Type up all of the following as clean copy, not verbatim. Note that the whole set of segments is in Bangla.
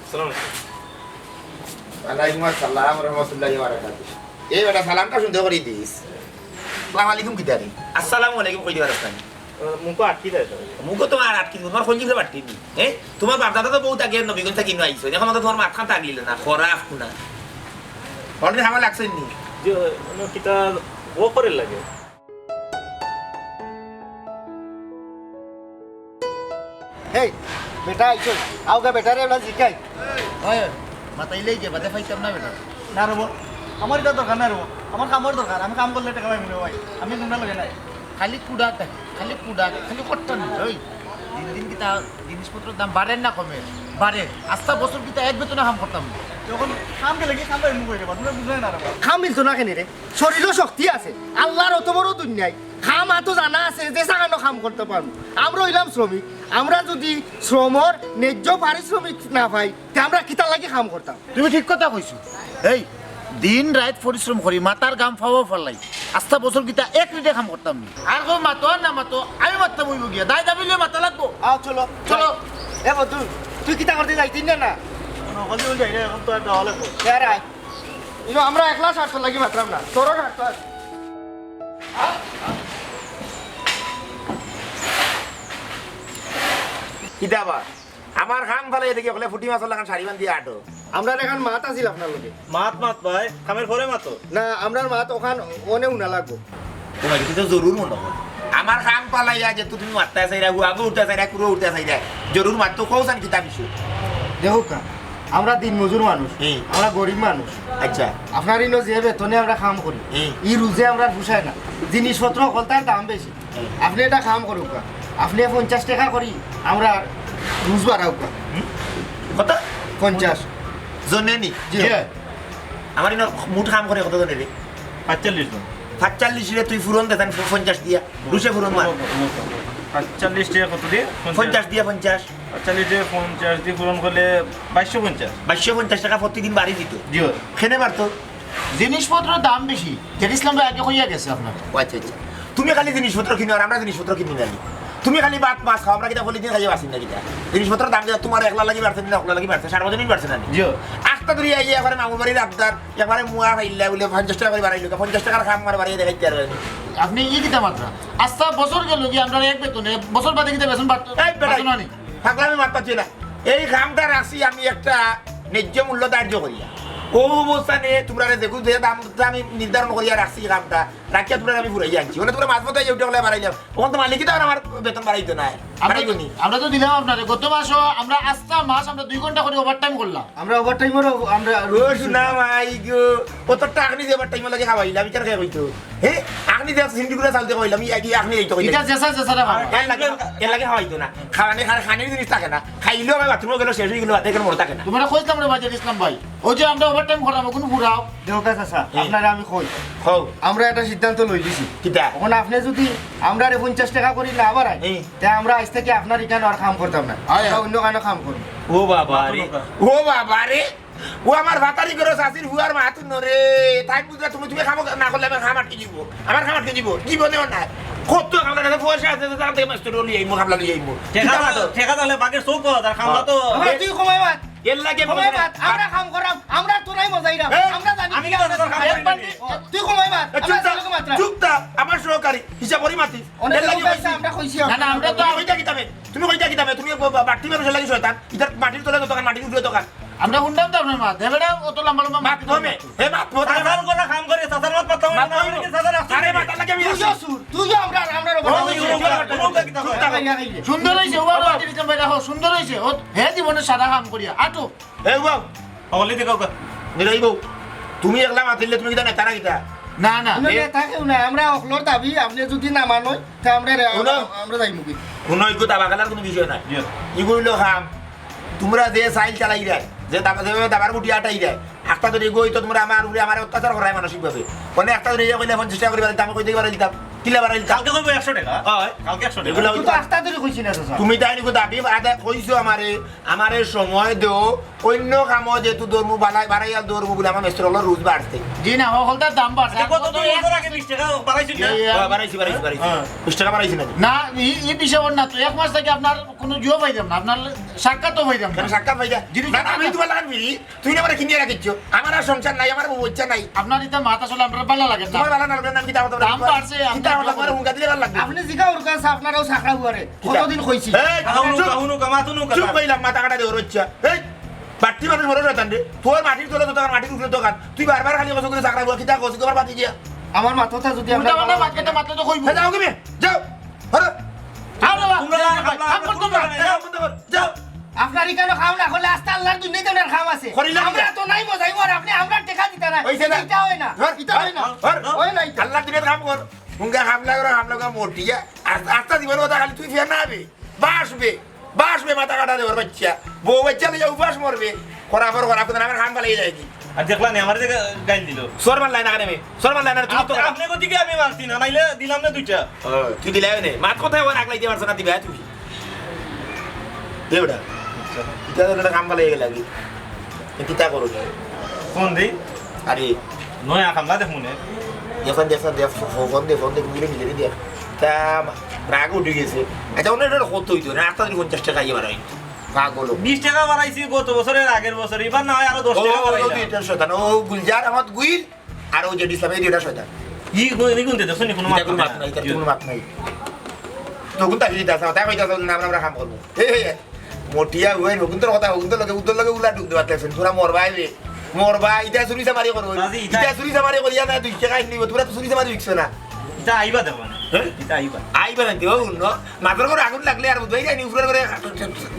আসসালামু আলাইকুম। ওয়ালাইকুম আসসালাম রহমতুল্লাহি ওয়া বারাকাতুহু। এই বেটা সালামটা শুনতে করি দিস। আসসালামু আলাইকুম কিদারি। আসসালামু আলাইকুম কই দিবার রাস্তা। মুখো আটকি যায় তো। মুখো তোমার আটকি তোমার কোন জিনিসে বাটকি নি? তোমার বাপ দাদা তো বহুত আগে নবীগঞ্জ থেকে আইছো। এখন তো তোমার মাথা তাগলিল না, খরাফ কুনা। অলরেডি হামা লাগছেন নি? যে কিতা ও করে লাগে। হেই বেটা আইছো আউগা বেটারে এলা জিকাই হয় মাতাইলেই যে বাদে পাইতাম না বেটা না রব আমার এটা দরকার না রব আমার কামর দরকার আমি কাম করলে টাকা পাইবো ভাই আমি তোমরা লগে নাই খালি কুড়া খালি করতাম ওই দিন দিন কিতা জিনিসপত্রের দাম বাড়ে না কমে বাড়ে আস্তা বছর কিতা এক বেতনে কাম করতাম না। যখন কাম গেলে কি কাম পাইবো কই দেবা তোমরা বুঝলে না রব কাম মিলতো না কেন রে শরীরও শক্তি আছে আল্লাহর অত বড় দুনিয়ায় খাম আতো জানা আছে যে সাগানো কাম করতে পারবো আমরা হইলাম শ্রমিক আমরা যদি শ্রমর ন্যায্য পারিশ্রমিক না পাই তে আমরা কিতা লাগি কাম করতাম তুমি ঠিক কথা কইছো এই দিন রাত পরিশ্রম করি মাতার গাম ফাওয়া ফেলাই আস্তা বছর কিতা এক রিটে কাম করতাম না আর কেউ মাতো আর না মাতো আমি মারতাম হইব গিয়া দায় দাবিলে মাথা লাগবো আও চলো চলো এ বন্ধু তুই কিতা করতে যাইতিস না না নকল দিয়ে যাই এখন তো একটা হলে আরে ইনো আমরা একলা স্বার্থ লাগি মাত্রাম না তোরও স্বার্থ আছে কিতাবা আমার খাম ফালে এদিকে বলে ফুটি মাছ লাগান শাড়ি বান্ধি আটো। আমরা এখন মাত আছিল আপনার লগে মাত ভাই খামের পরে মাতো। না আমরার মাত ওখান ওনে উনা লাগবো তোমার কিন্তু জরুর মনে হয় আমার খাম পালাইয়া যে তুমি মারতে চাইরা আগে উঠতে চাইরা কুড়ো উঠতে চাইরা জরুর মারতো কৌসান কিতাব বিষয়। দেখো কা আমরা দিন মজুর মানুষ হুম। আমরা গরিব মানুষ আচ্ছা আপনার ইনো যে বেতনে আমরা কাম করি হুম। ই রুজে আমরা পুষায় না জিনিসপত্র কলতার দাম বেশি হুম। আপনি এটা কাম করুক কা আপনি 50 টাকা করি আমরা রুজ বাড়াও কা কত 50 জনে নি জি আমার ইনো মুঠ কাম করে কত জনে রে 45 জন। 45 রে তুই ফুরন দেন 50 দিয়া দুশে ফুরন মার 45 টাকা কত দিয়ে? 50 দিয়া 50 45 দিয়ে 50 দিয়ে পূরণ করলে 2250। 250 টাকা প্রতিদিন বাড়ি দিত জি। খেনে পারতো। জিনিসপত্রের দাম বেশি যেটা ইসলাম ভাই আগে কইয়া গেছে আপনার আচ্ছা আচ্ছা তুমি খালি জিনিসপত্র কিনো আর আমরা জিনিসপত্র কিনি নালি তুমি খালি ভাত মাছ খাও আমরা কিনা বলি দিন খাইয়ে বাসিন না কিনা জিনিসপত্র দাম দিয়ে তোমার একলা লাগি বাড়ছে না একলা লাগি বাড়ছে 7 বাড়ছে না জি। আস্তা ধরে আইয়ে একবারে মামুর বাড়ির আবদার একবারে মুয়া ফাইল্লা বলে 50 টাকা করে বাড়াইলো 50 টাকার খাম মার বাড়িয়ে দেখাইতে আর আপনি ই কিতা মাত্রা আস্তা বছর গেল কি আমরা এক বেতনে বছর বাদে কিতা বেতন বাড়তো এই বেটা না নি ফাগলামি মাত পাচ্ছি না এই খামটা রাখছি আমি একটা ন্যায্য মূল্য ধার্য করিয়া ও অবস্থানে তোমরা দেখো যে দামটা আমি নির্ধারণ করিয়া রাখছি খামটা রাখিয়া তোমরা আমি ফুরাই আনছি মানে তোমরা মাছ মতো উঠে গেলে বাড়াইলাম তখন তো মালিকই তো আর আমার বেতন বাড়াইতো না বাড়াইবো নি আমরা তো দিলাম আপনারে গত মাসও আমরা আস্তা মাস আমরা 2 ঘন্টা করে ওভারটাইম করলাম আমরা ওভারটাইমেরও আমরা ও শুনা মাই গো কতটা আগনি দেবার টাইম লাগে খাওয়াইলাম বিচার খাই কইতো হে আগনি দে সিন্ডি করে চালতে কইলাম কি আগনি এইতো এটা কইলাম জেসা জেসা রে ভাই এর লাগে খাওয়াইতো না খাওয়ানে খানের জিনিস থাকে না খাইলেও আমি বাথরুমে গেলে শেষ হয়ে গেলো হাতে মনে থাকে না তোমরা কইতাম রে বাজার ইসলাম ভাই ওই যে আমরা ওভারটাইম করলাম কোনো পুরাও দেখো কা চাচা আপনারা আমি কই হও আমরা একটা সিদ্ধান্ত লই দিছি কিটা এখন আপনি যদি আমরা 50 টাকা করি না বাড়াই হুম। তা আমরা আজ থেকে আপনার এখানে আর কাম করতাম না আমরা অন্য কানে কাম করব ও বাবা রে ও বাবা রে ও আমার ভাতারি করে শাশির হুয়ার মাথু নরে তাই বুঝা তুমি তুমি খাবো না করলে আমার খামার কি দিব আমার খামার কি দিব জীবনেও নাই কত খামলা না পয়সা আছে তার থেকে মাস্টার লই আইমু খামলা লই আইমু ঠেকা তাহলে বাকের চৌক আর খামলা তো তুই কমাই মাত এর লাগে কমাই মাত আমরা কাম করাম আমরা তোরাই মজাইরাম আমরা জানি আমি কি তোর কাম করি নাকি? তুই কমাই মাত চুপ আমরা জানি মাত্রা চুপ আমার সহকারী হিসাব করি মাতি অনেক এর লাগে লোক আছে আমরা কইছি না না আমরা তো তুমি কইতা কিতাবে তুমি বাটি মানুষের লাগে শয়তান ইদার মাটির তলে দোকান মাটির উপরে দোকান আমরা হুন্ডাম তো আপনার মা দেবেটা অত লম্বা লম্বা মাত কমে হে মাত মত সাধারণ করে কাম করে সাধারণ মত পাতাম না আমি কি সাধারণ আরে মাত লাগে আমি তুইও সুর তুইও আমরা সুন্দর হইছে ওবা বাজার ইসলাম ভাই রাখো সুন্দর হইছে ও হে জীবনে সাদা কাম করিয়া আটো হে বাবু অলি দেখাও নিরাই বউ তুমি একলা মাতিলে তুমি কিটা নেতা না কিটা না না থাকেও না আমরা অকলোর দাবি আপনি যদি না মানই তা আমরা আমরা যাইমু কি কোনো ইগো দাবা খেলার কোনো বিষয় নাই ইগুলো খাম তোমরা যে সাইল চালাই দেয় যে দাবার গুটি আটাই দেয় একটা ধরে ইগো হইতো তোমরা আমার উপরে আমার অত্যাচার করায় মানসিকভাবে মানে একটা ধরে ইয়ে কইলে 50 টাকা করে আমি কই দিতে পারি দিতাম কিলা বাড়াইল কালকে কইবো 100 টাকা হয় কালকে 100 টাকা এগুলা তুই তো আস্তা ধরে কইছি না চাচা তুমি তাই নিকো দাবি আদা কইছো আমারে সময় দেও অন্য কাম যেহেতু দৌড়মু বাড়াইয়া দৌড়মু বলে আমার মেস্ট্রল রোজ বাড়ছে জি না হলদার দাম বাড়ছে কত তো বছর আগে 20 টাকা বাড়াইছিস না বাড়াইছি হ্যাঁ। 20 টাকা বাড়াইছি না না এই বিষয় না তো এক মাস থেকে আপনার কোনো জিও পাইতাম না আপনার সাক্ষাৎও পাইতাম না কেন সাক্ষাৎ ভাইয়া না না, আমি তোমার লাগান বিড়ি তুই না আমারে কিনিয়ে রাখিছো আমার আর সংসার নাই আমার বচ্চা নাই আপনার এটা মাথা চলে আপনার ভালো লাগে না তোমার বালা না লাগবে না আমি কিতা কথা দাম বাড়ছে, কিতা কথা আমার হুঙ্কা দিলে ভালো লাগবে আপনি জিগা ওর কাছে আপনারাও সাকরা হুয়ারে কতদিন কইছি এই কাহুনু চুপ, কাহুনু কামাতুনু চুপ কইলাম মাথা কাটা দেওয়ার ইচ্ছা এই বাট্টি মানুষ মরে রতান রে তোর মাটির তোলে তো দোকান মাটির উপরে দোকান তুই বারবার খালি কষ্ট করে চাকরা বুয়া কিতা কষ্ট করে বাতি গিয়া আমার মাথাটা যদি উল্টা আমরা পাল্টা মাথাটা মাথা তো কইব যাও কি যাও হরে তোমরা কাম করতে পারো যাও বন্ধ কর যাও আপনার কেন খাও না হলে আস্তে আল্লাহর দুনিয়ায় তো ওনার খাম আছে করিলাম কি? আমরা তো নাই মজাই আর আপনি আমরা টাকা দিতে না হইছে না? এটা হয় না ধর, এটা হয় না ধর, হয় না এটা। আল্লাহ দিনে কাম কর হুঙ্গা হামলা করে মোটিয়া আস্তা জীবন কথা খালি তুই ফের না হবে বাসবে মাথা কাটা দেওয়ার বাচ্চা বউ বাচ্চা লইয়া উপাস মরবে করা আপনার আমার হাম পালিয়ে যায় কি আর দেখলা না আমার যে গাইল দিল সরমান লাইন আগে নেমে সরমান লাইন আর তুই তো আপনি কোদিকে আমি মারছি না নাইলে দিলাম না দুইটা তুই দিলে নে মাত কোথায় ওর আগলাই দিয়ে পারছ না দিবে তুই দেবড়া এটা কাম পালিয়ে গেল কি কিতা করো ফোন দেই আরে নয়া কামলা দেখ মনে ফোন দে মিলে দিয়ে তা রাগ উঠে গেছে আচ্ছা অন্য এটা কত হইতো না 50 টাকা ইয়ে বাড়াই পাগল 20 টাকা বাড়াইছি গত বছরের আগের বছর এবার না হয় আরো 10 টাকা বাড়াইলাম এটা শয়তান ও গুলজার আহমদ গুইল আর ও জেডি ইসলামের এটা শয়তান ই গুনতে দেখছ নি কোনো এটা কোনো মাপ নাই এটা কোনো মাপ নাই তখন তাকে দিতে আসা তাই কইতা না আমরা কাম করব মোটিয়া হই নকুন তোর কথা হুকুন তো লগে উদ্দর লগে উলা ঢুক দেওয়া তেছেন তোরা মরবা এটা চুরি সামারি করো রাজি, এটা- এটা চুরি সামারি করিয়া না তুই টাকা নিব তোরা তো চুরি সামারি বিকছ না এটা আইবা দেখো না হ্যাঁ? এটা আইবা আইবা না দেও ন মাত্র করে আগুন লাগলে আর বুঝাই যায় নিউজ করে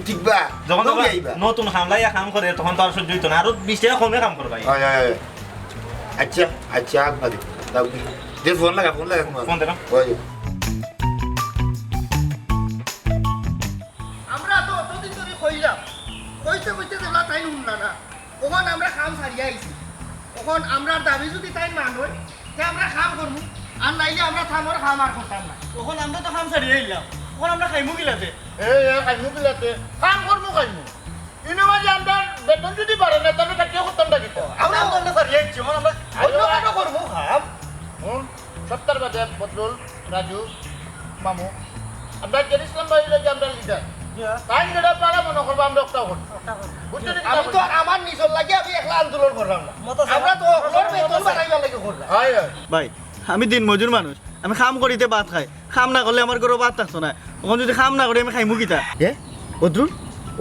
ঠিকবা যখন তবে আইবা নতুন হামলাইয়া কাম করে তখন তো আর সহ্য হইতো না আরো 20 টাকা কমে কাম করবা হয় হয় আচ্ছা আচ্ছা আগে দাও দে ফোন লাগা ফোন দিলাম। ওই আমরা তো অতদিন ধরে কইলাম কইতে দেখলা তাই শুনলা না ওখান আমরা খাম ছাড়িয়া আইছি ওখান আমরা দাবি যদি তাই মান হয় তে আমরা খাম করবো আর নাইলে আমরা থামর খাম আর করতাম না ওখান আমরা তো খাম ছাড়িয়া আইলাম ওখান আমরা খাইমু গিলাতে এই কাইমু বিলাতে কাম করবো কাইমু ইনো মাঝে আমরা বেতন যদি পারে না তাহলে কেউ করতাম না কিন্তু আমরা তো আমরা ছাড়িয়া আইছি ওখান আমরা অন্য কাটো করবো খাম সপ্তাহ বাদে বদরুল রাজু মামু আমরা জেরিসলাম ভাই লাগে আমরা লিডার তাই যেটা পারা মনে করবো আমরা একটা করবো বুঝছো নি আমি তো আমার নিজের লাগে আমি একলা আন্দোলন করলাম না আমরা তো ওর বেতন বাড়াইবার লাগে করলাম হয় হয় ভাই আমি দিন মজুর মানুষ আমি খাম করিতে ভাত খাই খাম না করলে আমার ঘরে ভাত থাকতো না ওখানে যদি খাম না করি আমি খাইমু কিতা হে বদরুল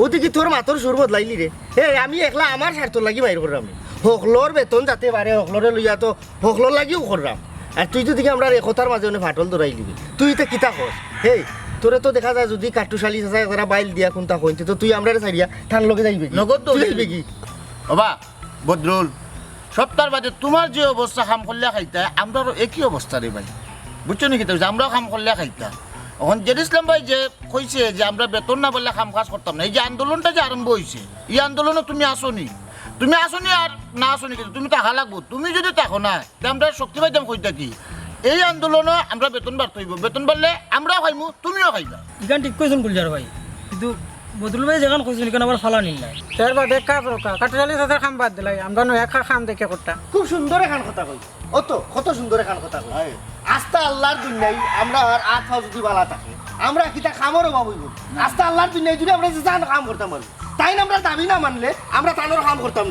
ওদি কি তোর মাতর সুর বদলাইলি রে হে আমি একলা আমার স্বার্থ লাগি বাইর করলাম হকলোর বেতন যাতে পারে হকলোরে লইয়া তো হকলোর লাগিও করলাম আর তুই যদি আমরা একতার মাঝে অনেক ফাটল ধরাই দিবি তুই তো কিতা কর হে তোরে তো দেখা যায় যদি কাটুশালি আছে যারা বাইল দিয়া কোনটা কইতে তো তুই আমরা ছাড়িয়া থান লগে যাইবে কি নগদ তো তুই যাইবে। যাইবে কি বাবা বদরুল সপ্তাহ বাদে তোমার যে অবস্থা কাম করলে খাইতা আমরাও একই অবস্থা রে ভাই বুঝছো নাকি তো আমরাও কাম করলে খাইতা এখন জেরিসলাম ভাই যে কইছে যে আমরা বেতন না বললে কাম কাজ করতাম না এই যে আন্দোলনটা যে আরম্ভ হয়েছে এই আন্দোলনে তুমি আসনি আর না আসনি কিন্তু তুমি টাকা লাগবো তুমি যদি থাকো না তে আমরা শক্তি পাইতাম কইতা কি এই আন্দোলনে আমরা বেতন বাড়তে হইব বেতন বাড়লে আমরাও খাইমু তুমিও খাইবা ইখান ঠিক কইছেন গুলজার ভাই কিন্তু বদরুল ভাই যেখান কইছেন এখানে আবার ফালা নিল নাই তার বাদে কাজ রকা কাটালি তাদের খাম বাদ দিলাই আমরা নয় এক খাম দেখে করতা খুব সুন্দর এখান কথা কই ও তো কত সুন্দর এখান কথা কই আস্তা আল্লাহর দুনিয়ায় আমরা আর আত্মা যদি বালা থাকে আমরা কিতা খামরও বাবুই আস্তা আল্লাহর দুনিয়ায় যদি আমরা জান কাম করতাম আর তাই না আমরা দাবি না মানলে আমরা তানোর কাম করতাম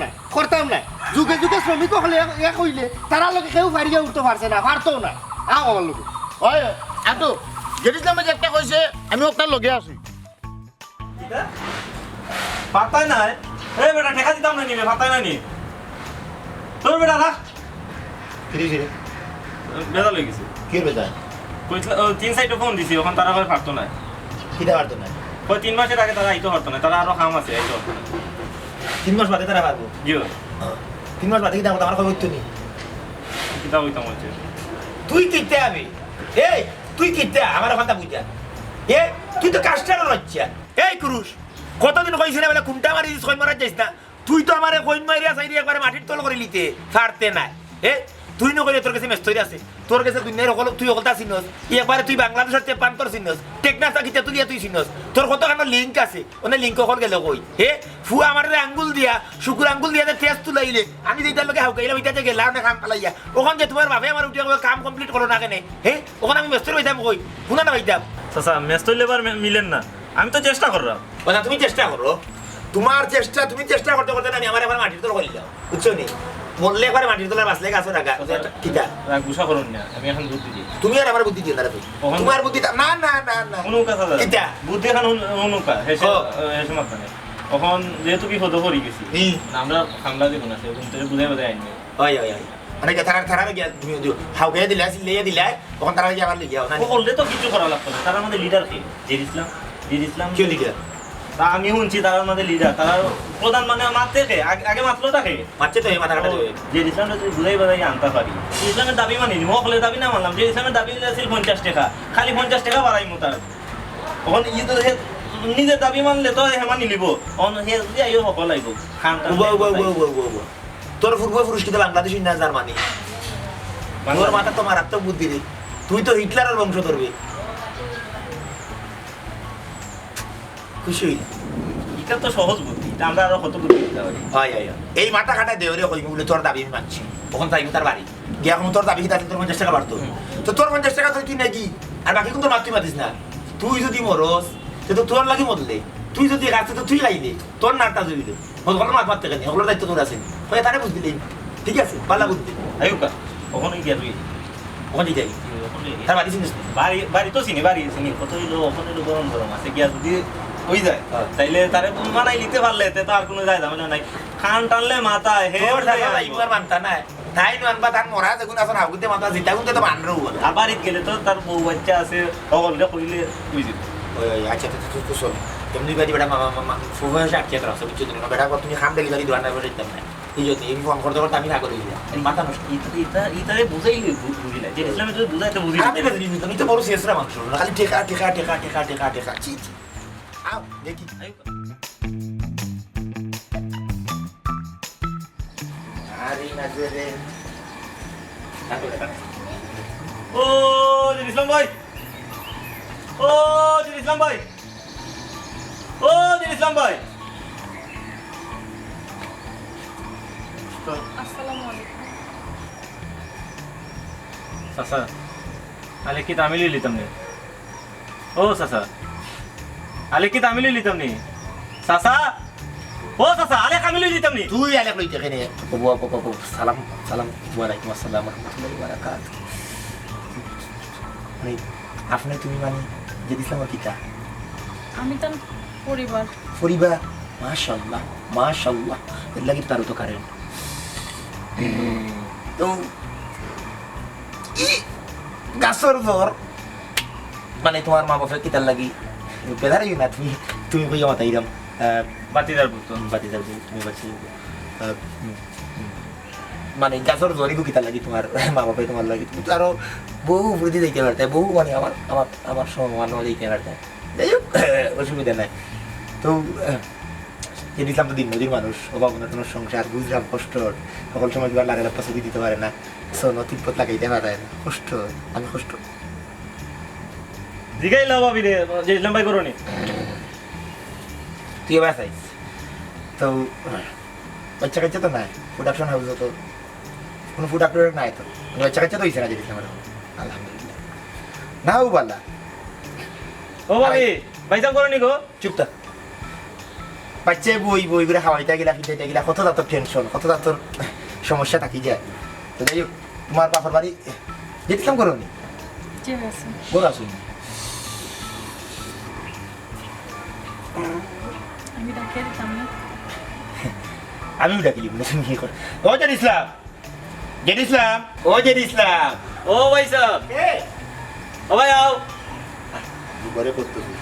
না যুগে যুগে শ্রমিক হলে এক হইলে তারা লোকে কেউ ফারিয়ে উঠতে পারছে না পারতো না আমার লোকে হয় আতো জেরিসলাম ভাই যে একটা কইছে আমি ওটার লগে আছি পাতাই নাই এই বেটা টাকা দিতাম না নিবে পাতাই নাই নি তোর বেটা রাখ ফিরে ফিরে বেদা লই গেছে কি হবে যায় কইছিল 3 সাইডে ফোন দিছি ওখান তারা কই পারতো না কিটা পারতো না কই 3 মাসের আগে তারা আইতো পারতো না তারা আরো কাম আছে আইতো পারতো না 3 মাস বাদে তারা পারবো জিও 3 মাস বাদে কিটা আমার খবর তো নেই কিতা হইতাম হচ্ছে তুই কিতে আবি এই তুই কিতে আমার কথা বুঝা এ তুই তো কাস্টার লজ্জা এই কুরুষ কতদিন কইছিস বলে কুমটা মারি কই মারা যাইস না তুই তো আমারে কইন মারিয়া চাইরি একবারে মাটির তল করে লিতে ছাড়তে না এ তুই নকলে তোর কাছে মেস্তরি আছে তোর কাছে দুনিয়ার সকল তুই সকলটা চিনস একবারে তুই বাংলাদেশের তেপান্তর চিনস টেকনাফ কিতা তুই তুই চিনস তোর কতখানো লিঙ্ক আছে ওনে লিঙ্ক সকল গেল কই হে ফুয়া আমার আঙ্গুল দিয়া শুকুর আঙ্গুল দিয়া টেস্ট তুলাইলে আমি যেটার লগে হাউকাইলাম এটা গেলাম না কাম পালাইয়া ওখান যে তোমার বাপে আমার উঠে কাম কমপ্লিট করো না কেনে হে ওখানে আমি মেস্তরি হইতাম কই শুনা না হইতাম চাচা মেস্তর লেবার মিলেন না আমি তো চেষ্টা করলাম ওনা তুমি চেষ্টা করো তোমার চেষ্টা তুমি চেষ্টা করতে করতে আমি আমার এখন মাটির তলা কইলাম বুঝছো নি মরলে একবার মাটির তলা বাঁচলে গাছ রাখা কিটা গুসা করুন না আমি এখন বুদ্ধি দিই তুমি আর আমার বুদ্ধি দিও না তুই তোমার বুদ্ধি না না না না অনুকা চাচা কিটা বুদ্ধি এখন অনুকা হেসে হেসে মাথানে এখন যেহেতু বিপদ পড়ে গেছি আমরা খামলা দেখুন আছে ওখান থেকে বুঝাই বুঝাই আইনি ওই ওই ওই মানে থানার গিয়া তুমি হাউকে দিলা সিলে দিলা তখন তারা গিয়ে আবার লিখিয়া না করলে তো কিছু করা লাগতো না তার মধ্যে লিডার কে জের ইসলাম কি লিখিয়া তা আমি শুনছি তার মধ্যে লিডার তারা প্রধান মানে মারতে খে আগে মাত্র তাকে মারছে তো এই মাথা কাটা দেবে যে ইসলামটা যদি বুঝাই বাজাই আনতে পারি ইসলামের দাবি মানি মহলের দাবি না মানলাম যে ইসলামের দাবি ছিল 50 টাকা খালি 50 টাকা বাড়াই মতো তখন নিজের দাবি মানলে তো হে মানি লিব হে যদি আইও সকল আইব খান তোর পূর্বপুরুষ কিন্তু বাংলাদেশি না জার্মানি তোর মাথা তো মারাত্মক বুদ্ধি রে তুই তো হিটলারের বংশ ধরবি খুশি হইলি এটা তো সহজ বুদ্ধি এটা আমরা আরো কত বুদ্ধি দিতে পারি হয় হয় এই মাথা কাটা দেওরে কই বলে তোর দাবি আমি মানছি তখন তাই তার বাড়ি গিয়ে এখন তোর দাবি তাতে তোর 50 টাকা বাড়তো তো তোর 50 টাকা তুই নাকি আর বাকি কিন্তু মারতে পারিস না তুই যদি মরস সে তো তোর লাগি মরলে তুই যদি গাছে তো তুই লাইলে তোর নারটা জুইলে ওগুলো মাছ মারতে কেন ওগুলোর দায়িত্ব তোর আছে ওই তারে বুঝ দিলি ঠিক আছে পালা বুদ্ধি আইউকা ওখানে গিয়া তুই ওখানে যাই তার বাড়ি চিনিস বাড়ি তো চিনি কত হইলো ওখানে গরম গরম আছে গিয়া যদি ওই যায় তাইলে তারে মানাই নিতে পারলে তো আর কোনো যায় ঝামেলা নাই খান টানলে মাথায় হে এইবার মানতা না তাই মানবা তার মরা দেখুন আসলে আগুতে মাথা জিতা গুনতে তো মানরও বলে আর বাড়িতে গেলে তো তার বউ বাচ্চা আছে সকলকে কইলে তুই যেত ওই আচ্ছা তুই শোন তুমি বাড়ি বেটা মামা মামা ফুফা এসে আটকে রাখছো বুঝছো না বেটা তুমি খাম দেখি ধরি দোয়ার বসে দিতাম না এই জন্য এই ফোন করতে করতে আমি থাকো দিলাম মাথা নষ্ট ইতারে বুঝাইলে বুঝিলা যে ইসলামে যদি বুঝাইতে বুঝি আমি বুঝি তুমি তো বড় শেষরা মাংস খালি টেকা টেকা টেকা টেকা টেকা টেকা চি আও দেখি আরে নাজরে ও জির ইসলাম ভাই ও জির ইসলাম ভাই ও জির ইসলাম ভাই চাচা আলে কি তামিলি লিতাম নি ও চাচা আলে কি তামিলি লিতাম নি চাচা ও চাচা আলে কামিলি লিতাম নি তুই আলে কইতে কেনে সালাম সালাম ওয়ালাইকুম আসসালাম ওয়া রাহমাতুল্লাহি ওয়া বারাকাতুহু মানে আপনি তুমি মানে যে ইসলাম কিটা আমি তার পরিবার মাশাআল্লাহ মাশাআল্লাহ এর লাগি তার তো কারেন তো গাছর জোর মানে তোমার মা বাবা কিতার লাগি বেদারি না তুমি তুমি কইয়া মাতাইরাম বাতিদার পুত্র বাতিদার তুমি বাচ্চা মানে গাছর জোরিগু কিতার লাগি তোমার মা বাবা তোমার লাগি তুমি তো আরো বহু বৃদ্ধি দিতে পারতে বহু মানে আমার আমার আমার সম্মান দিতে পারতে যাই হোক অসুবিধা নাই তো ইসলাম তো দিন মজুর মানুষ অভাব অনটনের সংসার বুঝলাম কষ্ট সকল সময় দুবার লাগালে পছন্দ দিতে পারে না সোনো তিব্বত লাগাইতে পারে না কষ্ট আমি কষ্ট জিগাই লাভ আবি রে যে ইসলাম ভাই করনি তুই এবার চাইস তো বাচ্চা কাচ্চা তো নাই প্রোডাকশন হাউস তো কোনো প্রোডাক্টর নাই তো বাচ্চা কাচ্চা তো হয়েছে না যে ইসলাম আলহামদুলিল্লাহ নাও বলা ও ভাবি ভাইজান করনি গো চুপ থাক বাচ্চা বই বই করে খাওয়াইতে গেলা ফিটাইতে গেলা কত দাঁতর টেনশন কত দাঁতর সমস্যা থাকি যায় তো যাই হোক তোমার বাপার বাড়ি যেতাম করো নি বলো আসুন আমি ডাকিয়ে দিতাম না আমিও ডাকি দিব তুমি কি করো ও জেড ইসলাম জেড ইসলাম ও জেড ইসলাম ও ভাই সাহেব ও ভাই আও ঘরে করতেছি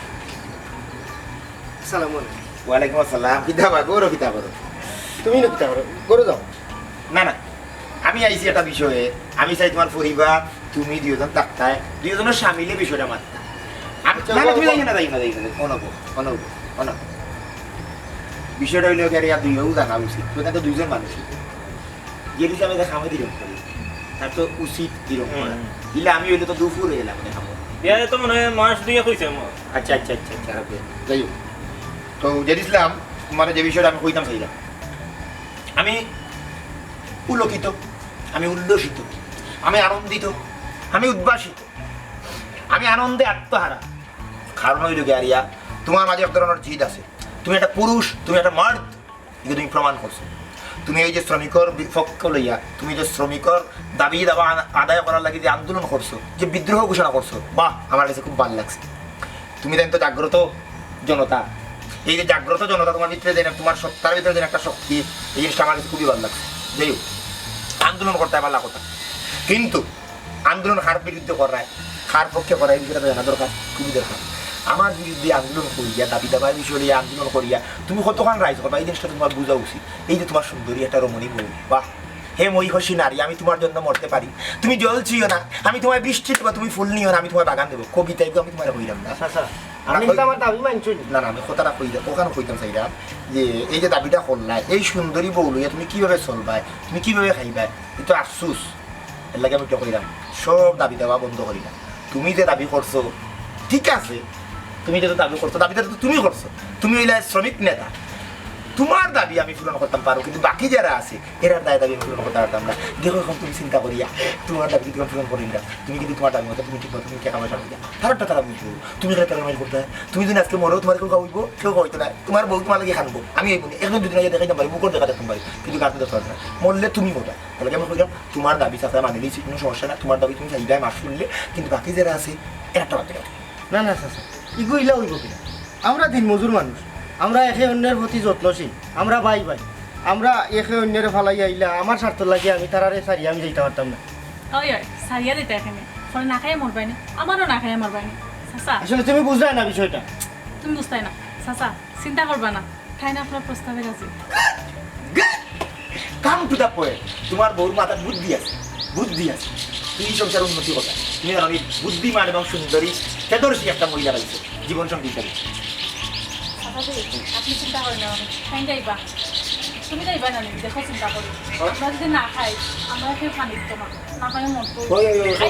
আসসালামু আলাইকুম ওয়ালাইকুম আসসালাম কিতাবা গৌরব কিতাব তুমি না কিতা করো গরু যাও না না আমি আইছি একটা বিষয়ে আমি চাই তোমার পরিবার তুমি দুজন ডাক্তার দুজনের সামিলে বিষয়টা মাত্রা না না তুমি যাই না অনব অনব অনব বিষয়টা হইলেও কি আর দুইও জানা উচিত তো দুইজন মানুষ যেটি আমি খামে দিলাম করি হ্যাঁ তো উচিত কিরকম করা। ইলে আমি হইলে তো দুপুর হয়ে গেলাম দেখাবো। ইয়া তো মনে হয় মাস দিয়ে কইছে আচ্ছা আচ্ছা আচ্ছা আচ্ছা ওকে যাই হোক তো জেনেছিলাম মানে যে বিষয়টা আমি কইতাম চাইলাম আমি পুলকিত, আমি উল্লসিত, আমি আনন্দিত, আমি উদ্ভাসিত, আমি আনন্দে আত্মহারা। কারণ হইল গিয়া তোমার মাঝে এক ধরনের জিদ আছে, তুমি একটা পুরুষ, তুমি একটা মার্দ, এটা তুমি প্রমাণ করছো। তুমি এই যে শ্রমিকর বিপক্ষ লইয়া তুমি যে শ্রমিকর দাবি দাবা আদায় করার লাগি যে আন্দোলন করছো, যে বিদ্রোহ ঘোষণা করছো, বাহ আমার কাছে খুব ভালো লাগছে। তুমি দেন তো জাগ্রত জনতা, এই যে জাগ্রত জনতা তোমার ভিতরে দেন, তোমার সত্তার ভিতরে দেন একটা শক্তি, এই জিনিসটা আমার কাছে খুবই ভালো লাগছে। যাই হোক আন্দোলন করতে হয় ভালো কথা, কিন্তু আন্দোলন কার বিরুদ্ধে করায়, কার পক্ষে করায়, এই বিষয়টা জানা দরকার, খুবই দরকার। আমার বিরুদ্ধে আন্দোলন করিয়া, দাবি দাবার বিষয় নিয়ে আন্দোলন করিয়া তুমি কতক্ষণ রাইজ করবা, এই জিনিসটা তোমার বোঝা উচিত। এই যে তোমার সুন্দরী একটা রমণী বউ, বাহ হে মহিষী নারী, আমি তোমার জন্য মরতে পারি, তুমি জল ছিও না, আমি তোমায় বৃষ্টি দেবো, তুমি ফুল নিও না, আমি তোমায় বাগান দেবো। কবিতায় আমি তোমার কইলাম না, আমি তো আমার দাবি মানছি না না আমি কথাটা কইলাম, ওখানে কইতাম চাইলাম যে এই যে দাবিটা করলাই, এই সুন্দরী বউ লইয়া তুমি কিভাবে চলবাই, তুমি কিভাবে খাইবাই, এই তো আফসুস। এর লাগে আমি তো কইলাম সব দাবি দেওয়া বন্ধ করিলাম। তুমি যে দাবি করছো ঠিক আছে, তুমি যেটা দাবি করছো, দাবিটা তো তুমি করছো, তুমি হইলে শ্রমিক নেতা, তোমার দাবি আমি পূরণ করতাম পারো, কিন্তু বাকি যারা আছে এরার দায় দাবি আমি পূরণ করতে পারতাম না। দেখো এখন তুমি চিন্তা করিয়া তোমার দাবি তুমি পূরণ করি না, তুমি কিন্তু তোমার দাবি মতো তুমি ঠিক মতো তুমি টাকা পয়সা করিয়া তারটা তারা বুঝবো, তুমি যেটা টাকা মাইল করতে হয়, তুমি যদি আজকে মরো তোমার কেউ খাওয়াইবো, কেউ খাওয়াইতো না, তোমার বউ তোমার লাগে খানবো, আমি এই বলি একদম দুদিন আগে দেখাইতাম পারি, মুখর দেখা দেখতাম পারি, কিন্তু গাছ দেখতে পারি না, মরলে তুমি মোটা। তাহলে আমি কইলাম তোমার দাবি চাষা মানে দিয়েছি, কোনো সমস্যা না, তোমার দাবি তুমি চাইবাই মাস শুনলে, কিন্তু বাকি যারা আছে একটা বাদ দেওয়া। না না চাচা ইগুইলা হইব কিনা, আমরা দিন মজুর মানুষ, আমরা একে অন্যের প্রতি যত্নশীল, আমরা ভাই ভাই, আমরা একে অন্যের ফালাই আইলা আমার স্বার্থ লাগে আমি তারারে সারি আমি যাইতে পারতাম না। ওই ওই সারিয়া দিতে এখানে ফলে না খাইয়ে মরবাই না, আমারও না খাইয়ে মরবাই না। চাচা আসলে তুমি বুঝলে না বিষয়টা, তুমি বুঝতাই না। চাচা চিন্তা করবা না, খাই না আপনার প্রস্তাবে রাজি। কাম টু দা পয়েন্ট, তোমার বউর মাথার বুদ্ধি আছে, বুদ্ধি আছে, তুমি সংসার উন্নতি কথা, তুমি জানো আমি বুদ্ধিমান এবং সুন্দরী তেদর্শী একটা মহিলা পাইছে জীবন সঙ্গী হিসাবে। আপনি চিন্তা করেন না, খাই যাইবা, তুমি যাইবা না, দেখো চিন্তা করি আমরা যদি না খাই আমরা কেউ খানি দিত না, না খাই মরতো।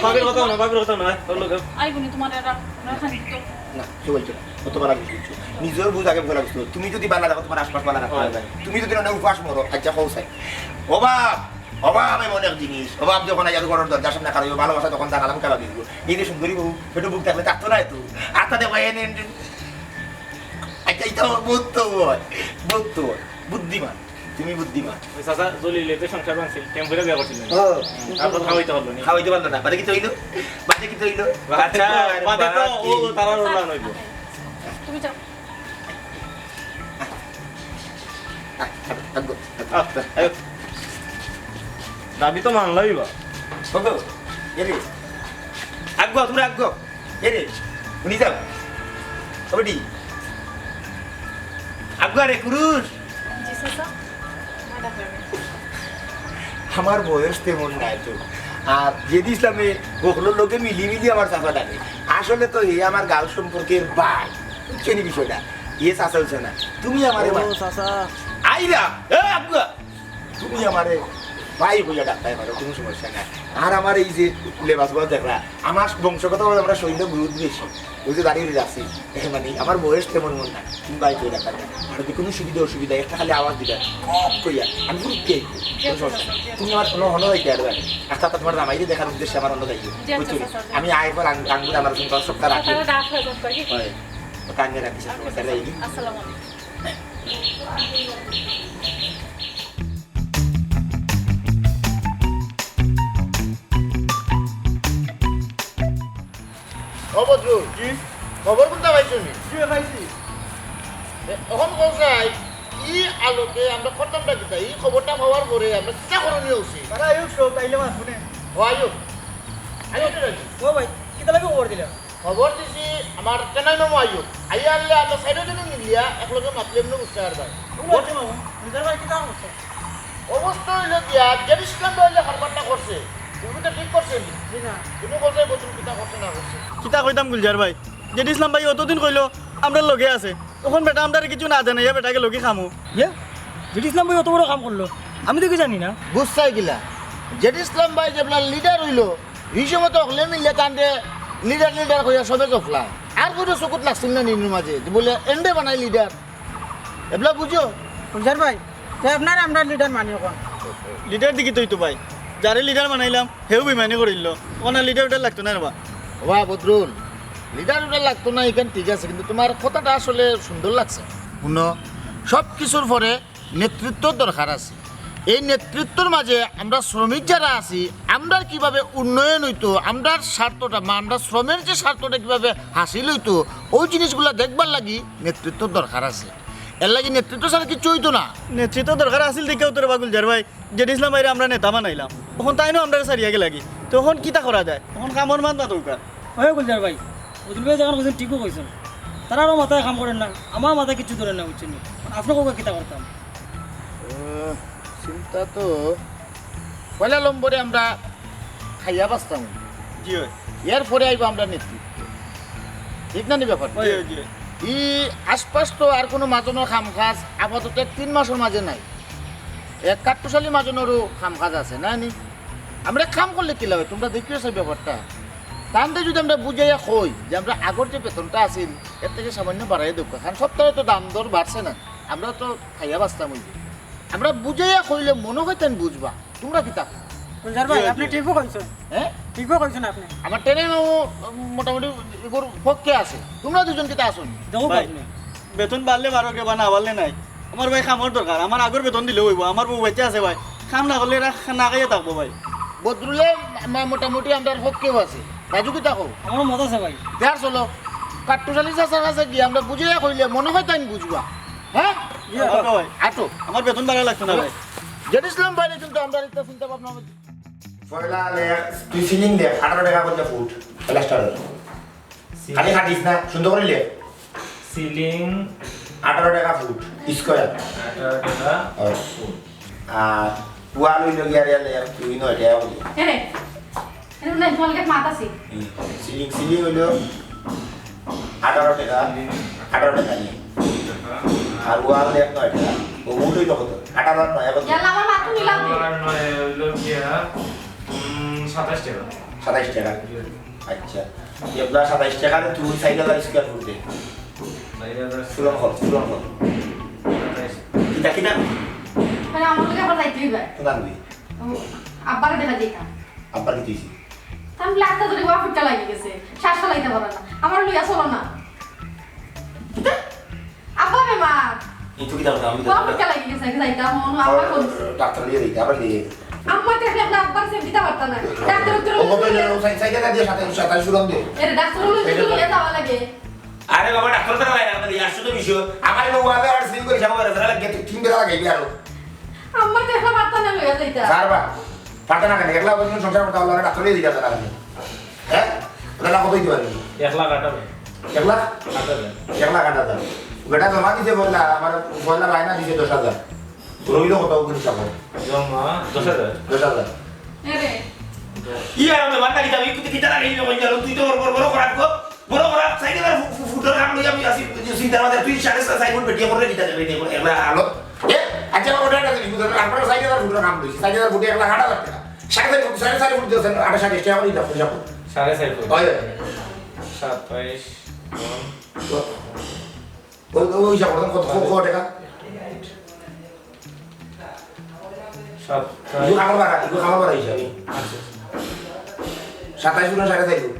ভাবির কথা না, ভাবির কথা নয় তোর লোক আইবনি তোমার এরা খানি দিত না কেউ বলছো না, কত বলা বুঝছো, নিজের বুঝ আগে বলা বুঝছো। তুমি যদি বালা রাখো তোমার আশপাশ বালা রাখতে হবে, তুমি যদি অনেক উপাস মরো আচ্ছা কৌশাই অভাব, অভাব এমন এক জিনিস, অভাব যখন আজ ঘরের দরজার সামনে খারাপ ভালোবাসা তখন তার আলাম কালা দিব। এই যে সুন্দরী বউ পেটে বুক থাকলে থাকতো না তো আত্মা দেওয়া এনে আচ্ছা এটা বুদ্ধ বুদ্ধ বুদ্ধিমান, তুমি বুদ্ধিমান। চাচা জলিলে সংসার ভাঙছিল, কেমন করে বিয়া করছিলেন, তারপর খাওয়াইতে পারলো না, খাওয়াইতে পারলো না, বাদে কি তৈল, বাদে কি তৈল, আচ্ছা বাদে তো ও তারা রোলা নইব। তুমি যাও। দাবি তো মানলাই বা এরে আগ্য তোমরা আগ্য এরে উনি যাও কবডি আগ্য রে কুরুষ। জি চাচা মাদা করবে। আমার বয়স তেমন নাই তো, আর যেদি ইসলামে গোখলোর লোকে মিলি আমার চাষা লাগে, আসলে তো এই আমার গাল সম্পর্কের ভাই, বুঝছেন বিষয়টা, ইয়ে চাষা হচ্ছে না, তুমি আমারে আইরা এ আগ্য তুমি আমারে ভাই হইয়া ডাক্তার পারো, কোনো সমস্যা নাই। আর আমার এই যে লেবাস বল দেখলা, আমার বংশগত আমরা সৈন্য গুরুত্ব বেশি, ওই যে দাঁড়িয়ে যাচ্ছি মানে আমার বয়স তেমন মন না, তুমি ভাই হয়ে ডাক্তার আর যদি কোনো সুবিধা অসুবিধা একটা খালি আওয়াজ দিবে কম কইয়া আমি গুরুত্ব কোনো সমস্যা নাই। তুমি আমার কোনো হলো হইতে পারবে আচ্ছা, তোমার জামাইরে দেখার উদ্দেশ্যে আমার অন্য দায়িত্ব বুঝছো, আমি আয়ের আঙ্গুর আমার সপ্তাহ রাখি তারা ডাক হয়ে যাবে কি? হয় কান্নে রাখিস সমস্যা নেই। আসসালামু আলাইকুম। অবদ্র খবর কোনটা পাইছো নি? এখন কোথায় ই আলোকে আমরা খতমটা দিতা, এই খবরটা পাওয়ার পরে আমরা চিন্তা করণীয় উচিত। তারা আয়ুক সব তাইলে মাছ শুনে ও আয়ো আয়ো ও ভাই কিতা লাগে খবর দিলাম খবর দিছি আমার চেন্নাই নামো আয়ো আইয়া আনলে আমরা সাইডে যেন মিলিয়া একলগে মাপলে এমনি বুঝতে পারবা। নিজের ভাই কিতা করছে অবস্থা হইল গিয়া জেরুসালেম হইলে হারবারটা করছে, তুমি তো ঠিক করছে না তুমি বলছে বছর কিতা করছে না করছে। কিতা কইতাম গুলজার ভাই, যেটি ইসলাম ভাই অতদিন কইলো আমরা লগে আছে, তখন বেটা আমরা কিছু না জানে, বেটাকে লগে খামো। ইয়ে যেটি ইসলাম ভাই অত বড় কাম করলো আমি তো কি জানি না। বুঝছাই গিলা জেড ইসলাম ভাই যেগুলা লিডার হইলো এই সময় তো হলে মিললে তান্ডে লিডার লিডার কইয়া সবে জফলা আর কোনো চকুত লাগছিল না নিনুর মাঝে যে বলে এন্ডে বানাই লিডার এগুলা বুঝো গুলজার ভাই তো আপনার আমরা লিডার মানি এখন লিডার দিকে তুই তো ভাই যারে লিডার বানাইলাম হেউ বিমানি করিল ওনার লিডার ওটা লাগতো না রে বা বা বদরুল লিডার ওটা লাগতো না এখান ঠিক আছে কিন্তু তোমার কথাটা আসলে সুন্দর লাগছে শুনো সব কিছুর পরে নেতৃত্বর দরকার আছে এই নেতৃত্বর মাঝে আমরা শ্রমিক যারা আছি আমরা কিভাবে উন্নয়ন হইতো আমরার স্বার্থটা বা আমরা শ্রমের যে স্বার্থটা কিভাবে হাসিল হইতো ওই জিনিসগুলো দেখবার লাগি নেতৃত্বর দরকার আছে এর লাগি নেতৃত্ব ছাড়া কিছু হইতো না নেতৃত্ব দরকার আসিল দেখেও তোর বা গুলজার ভাই জেড ইসলাম ভাইরে আমরা নেতা বানাইলাম তখন তাই না আমরা সারিয়াকে লাগি তখন কিতা করা যায় তখন কামর মান না দরকার হয় গুলজার ভাই বদুল ভাই যখন কইছেন ঠিকও কইছেন তারারও মাথায় কাম করেন না আমার মাথায় কিছু ধরেন না বুঝছেন আপনাকে কিতা করতাম চিন্তা তো পয়লা নম্বরে আমরা খাইয়া বাঁচতাম জি হয় এর পরে আইব আমরা নেতৃত্ব ঠিক না নি ব্যাপার হয় জি ই আশপাশ তো আর কোনো মাজনের খাম কাজ আপাতত 3 মাসের মাঝে নাই এক কাঠপুশালী মাজনেরও খাম কাজ আছে না নি আমরা কাম করলে কি লাগে তোমরা দেখিও সেই ব্যাপারটা তাহলে যদি আমরা বুঝাইয়া কই যে আমরা আগর যে বেতনটা আছিল এর থেকে সামান্য বাড়াই দেব কারণ সপ্তাহে তো দাম দর বাড়ছে না আমরা তো খাইয়া বাঁচতাম হইব আমরা বুঝাইয়া কইলে মনে হয় তেন বুঝবা তোমরা কি তা গুলজার ভাই আপনি ঠিকও কইছেন হ্যাঁ ঠিকও কইছেন আপনি আমার ট্রেনে মোটামুটি এগুলোর পক্ষে আছে তোমরা দুজন কিতা আসুন দেখো ভাই আপনি বেতন বাড়লে বাড়োকে বা না বাড়লে নাই আমার ভাই খামর দরকার আমার আগর বেতন দিলে হইব আমার বউ বাচ্চা আছে ভাই খাম না করলে এরা না খাইয়ে থাকবো ভাই বদরুলে আমার মোটামুটি আমরা পক্ষেও আছে রাজু কিতা কও আমারও মত আছে ভাই দেয়ার চলো কাঠটুশালী চাষার কাছে গিয়ে আমরা বুঝিয়া কইলে মনে হয় তাই বুঝবা হ্যাঁ ওকে ভাই আটো আমার বেতন বাড়া লাগতো না ভাই জেড ইসলাম বাইরে কিন্তু আমরা একটা চিন্তা ভাবনা পয়লা তুই সিলিং দে 18 টাকা করে ফুট প্লাস্টারের খালি কাটিস না সুন্দর করে লে সিলিং 18 টাকা ফুট স্কয়ার 18 টাকা আর ওয়াল হইলো গিয়া রে তুই 9 টাকা বলি এরে এরে না তোমার কাছে মাথা আছে সিলিং সিলিং হইলো 18 টাকা 18 টাকা নিয়ে আর ওয়াল 9 টাকা ও উঠই তো কত 18 9 এখন ইয়াল্লা আমার মাথা নিলাম দে 27 টাকা 27 টাকা আচ্ছা এবলা 27 টাকা তুই 4000 স্কয়ার ফুট দে সুলন খরচ কিটা কিটা মানে আমার লগে আবার যাইতে হইবে কোনা নই আব্বার দেখা যাইতাম আব্বার কি দিছি আমি লাগতা ধরে ওয়া ফুটটা লাগি গেছে শ্বাস ফলাইতে পারে না আমার লইয়া চলো না আব্বা বেমার এই তো কি দাও আমি ওয়া ফুটটা লাগি গেছে যাইতাম মন আব্বা বলছে ডাক্তার লিয়ে দিই আবার দিয়ে আম্মা দেখলে আপনার আব্বার সেফ দিতে পারতা না ডাক্তার ও কত জন সাইকেল দিয়ে সাথে সাথে সুলন দে এর ডাক্তার লইয়া যাওয়া লাগে আরে বাবা ডাক্তার তো লাগে আমাদের ইয়ার শুধু বিষয় আমার লোক আগে আর সিং করে যাবো রে লাগে তিন বেলা লাগে বিয়ারো আম্মা দেখলে পারতা না লইয়া যাইতা কারবা পারতা না কেন একলা বন্ধু সংসার করতে আল্লাহ ডাক্তার লিয়ে দিতে না হ্যাঁ ওটা কত দিতে পারি 1 লাখ টাকা একলা একলা কাটা দাও বেটা জমা দিতে বললা আমার বললা বাইনা দিতে 10000 রইলো কত করে চাবো জমা 10000 10000 এরে ইয়া আমি বান্না দিতে আমি কিটা লাগে নি কই জানো তুই তো বড় করা সাইকেলের ফুটার কাম লই আমি আসি চিন্তা মাথা তুই সাড়ে সাইকেল বেটিয়ে করে দিতে যাবে নি একলা আলো এ আচ্ছা ওটা দিবি বুঝছ আমরা সাইকেলের ফুটার কাম লইছি সাইকেলের ফুটে একলা কাটা লাগবে না সাড়ে সাড়ে ফুট দিছেন 28 টাকা করে দিতে পয়সা 6.5 ফুট হয় 27 ওই হিসাব করতেন কত টাকা 7 ইগো খাবার বাড়া হিসাবে 27 ফুট সাড়ে 4 ফুট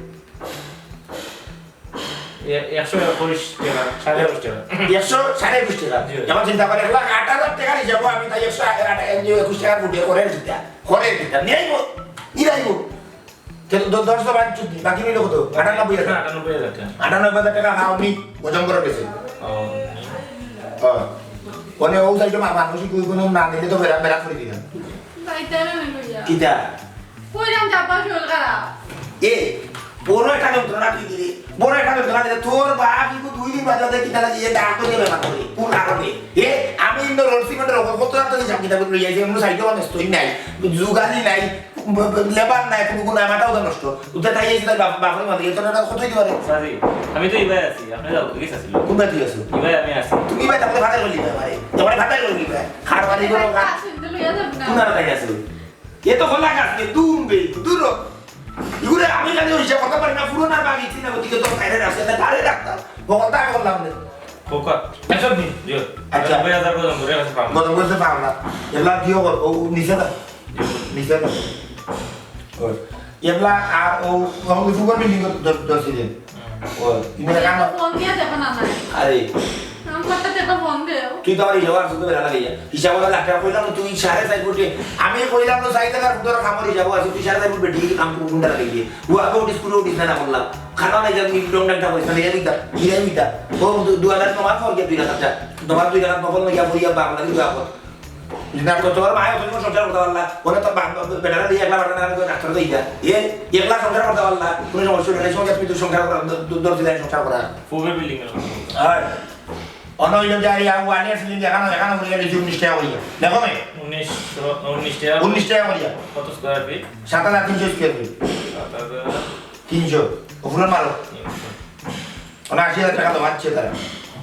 121 টাকা 21 টাকা 100 সাড়ে 21 টাকা যেমন চিন্তা করে 1,08,000 টাকা হিসাব আমি তাই 121 টাকা ফুটে করে দিতা নেই গো ইরাইগো কিন্তু 10 তো বাদ চুক্তি বাকি রইল কত 98,000 টাকা 98,000 টাকা আমি ওজন করে দিয়েছি কোনে ও সাইডে মানুষ কই কোনো না নিলে তো বেরা বেরা করে দিলাম যাইতে না লইয়া কিটা কইরাম যাবা শোল খারাপ এ বড় একটা যন্ত্রণা কি দিলি বড় একটা যন্ত্রণা দিলে তোর বাপ কিন্তু 2 দিন বাদে কিটা লাগিয়ে ডাক্তার নিয়ে বেমার করে কোন কারণে এ আমি ইন্দো রোড সিমেন্টের কত রাত দিছি কিটা বলে যাইছে আমরা সাইডে অনেক স্টোরি নাই জুগালি নাই লেবার নাই কোনো আমাটাও তো নষ্ট উঠে তাই এসে তার বাপের মাঝে এটা কত হইতে পারে সারি আমি তো ইবাই আছি আপনি যাও কি আছেন কোন বাতি আছো ইবাই আমি আছি তুমি ভাই তাহলে ভাড়া করলি ভাই তোমার ভাড়া করলি ভাই খার বাড়ি করো লইয়া যাব না কোন আর তাই আছো এ তো খোলা গাছ নে দুমবে দূর ইগুরে আমি কাছে হিসাব করতে পারি না পুরোনার বাগি চিনা ওদিকে তো বাইরে রাখছে না ধারে রাখতাম বকলটা করলাম না খোকা এসব নি দিও আচ্ছা। 9000 পর্যন্ত রে কাছে পাবো গত বছর পাও না এগুলা দিও ও নিচে না নিচে না ও এগুলা আর ও আমাকে সুপার বিল্ডিং দর্শিলেন ও ইমে কাম ফোন দিয়ে যাবে না না আরে আমার কাছে একটা ফোন দেও তুই তো আমার হিসাব আর শুধু বেলা লাগিয়া হিসাব ওলা লাখ টাকা কইলাম তুই 4.5 কোটি আমি কইলাম তো 4 টাকার পুরো খামার হিসাব আছে তুই 4.5 কোটি বেটি কাম কোনটা লাগিয়ে ও আগে উঠি স্কুলে উঠিস না বললাম খানা নাই যাবি ডং ডাকটা কইছ না এলিটা ইরাইটা ও 2000 টাকা ফর গিয়ে 2000 টাকা তোমার 2 টাকা নকল না বইয়া বাংলা দিও আপন না তো তোর মায় তুমি সংসার করতে পারলা ওরে তো বেটারা দিয়ে একলা বাটা না করে ডাক্তার দিই এ একলা সংসার করতে পারলা তুমি সমস্যা নেই সঙ্গে তুমি তো সংসার করা দর দিলে সংসার করা ফুবে বিল্ডিং এর আর অন্য ইলাম যাই আর ওয়ানে সিলিং এখানে এখানে বলে গেছে 19 টাকা করিয়া দেখো মে 19 টাকা 19 টাকা করিয়া কত স্কয়ার ফিট 7300 স্কয়ার ফিট 300 ওগুলো মারো ওনা 80000 টাকা তো বাঁচছে তারা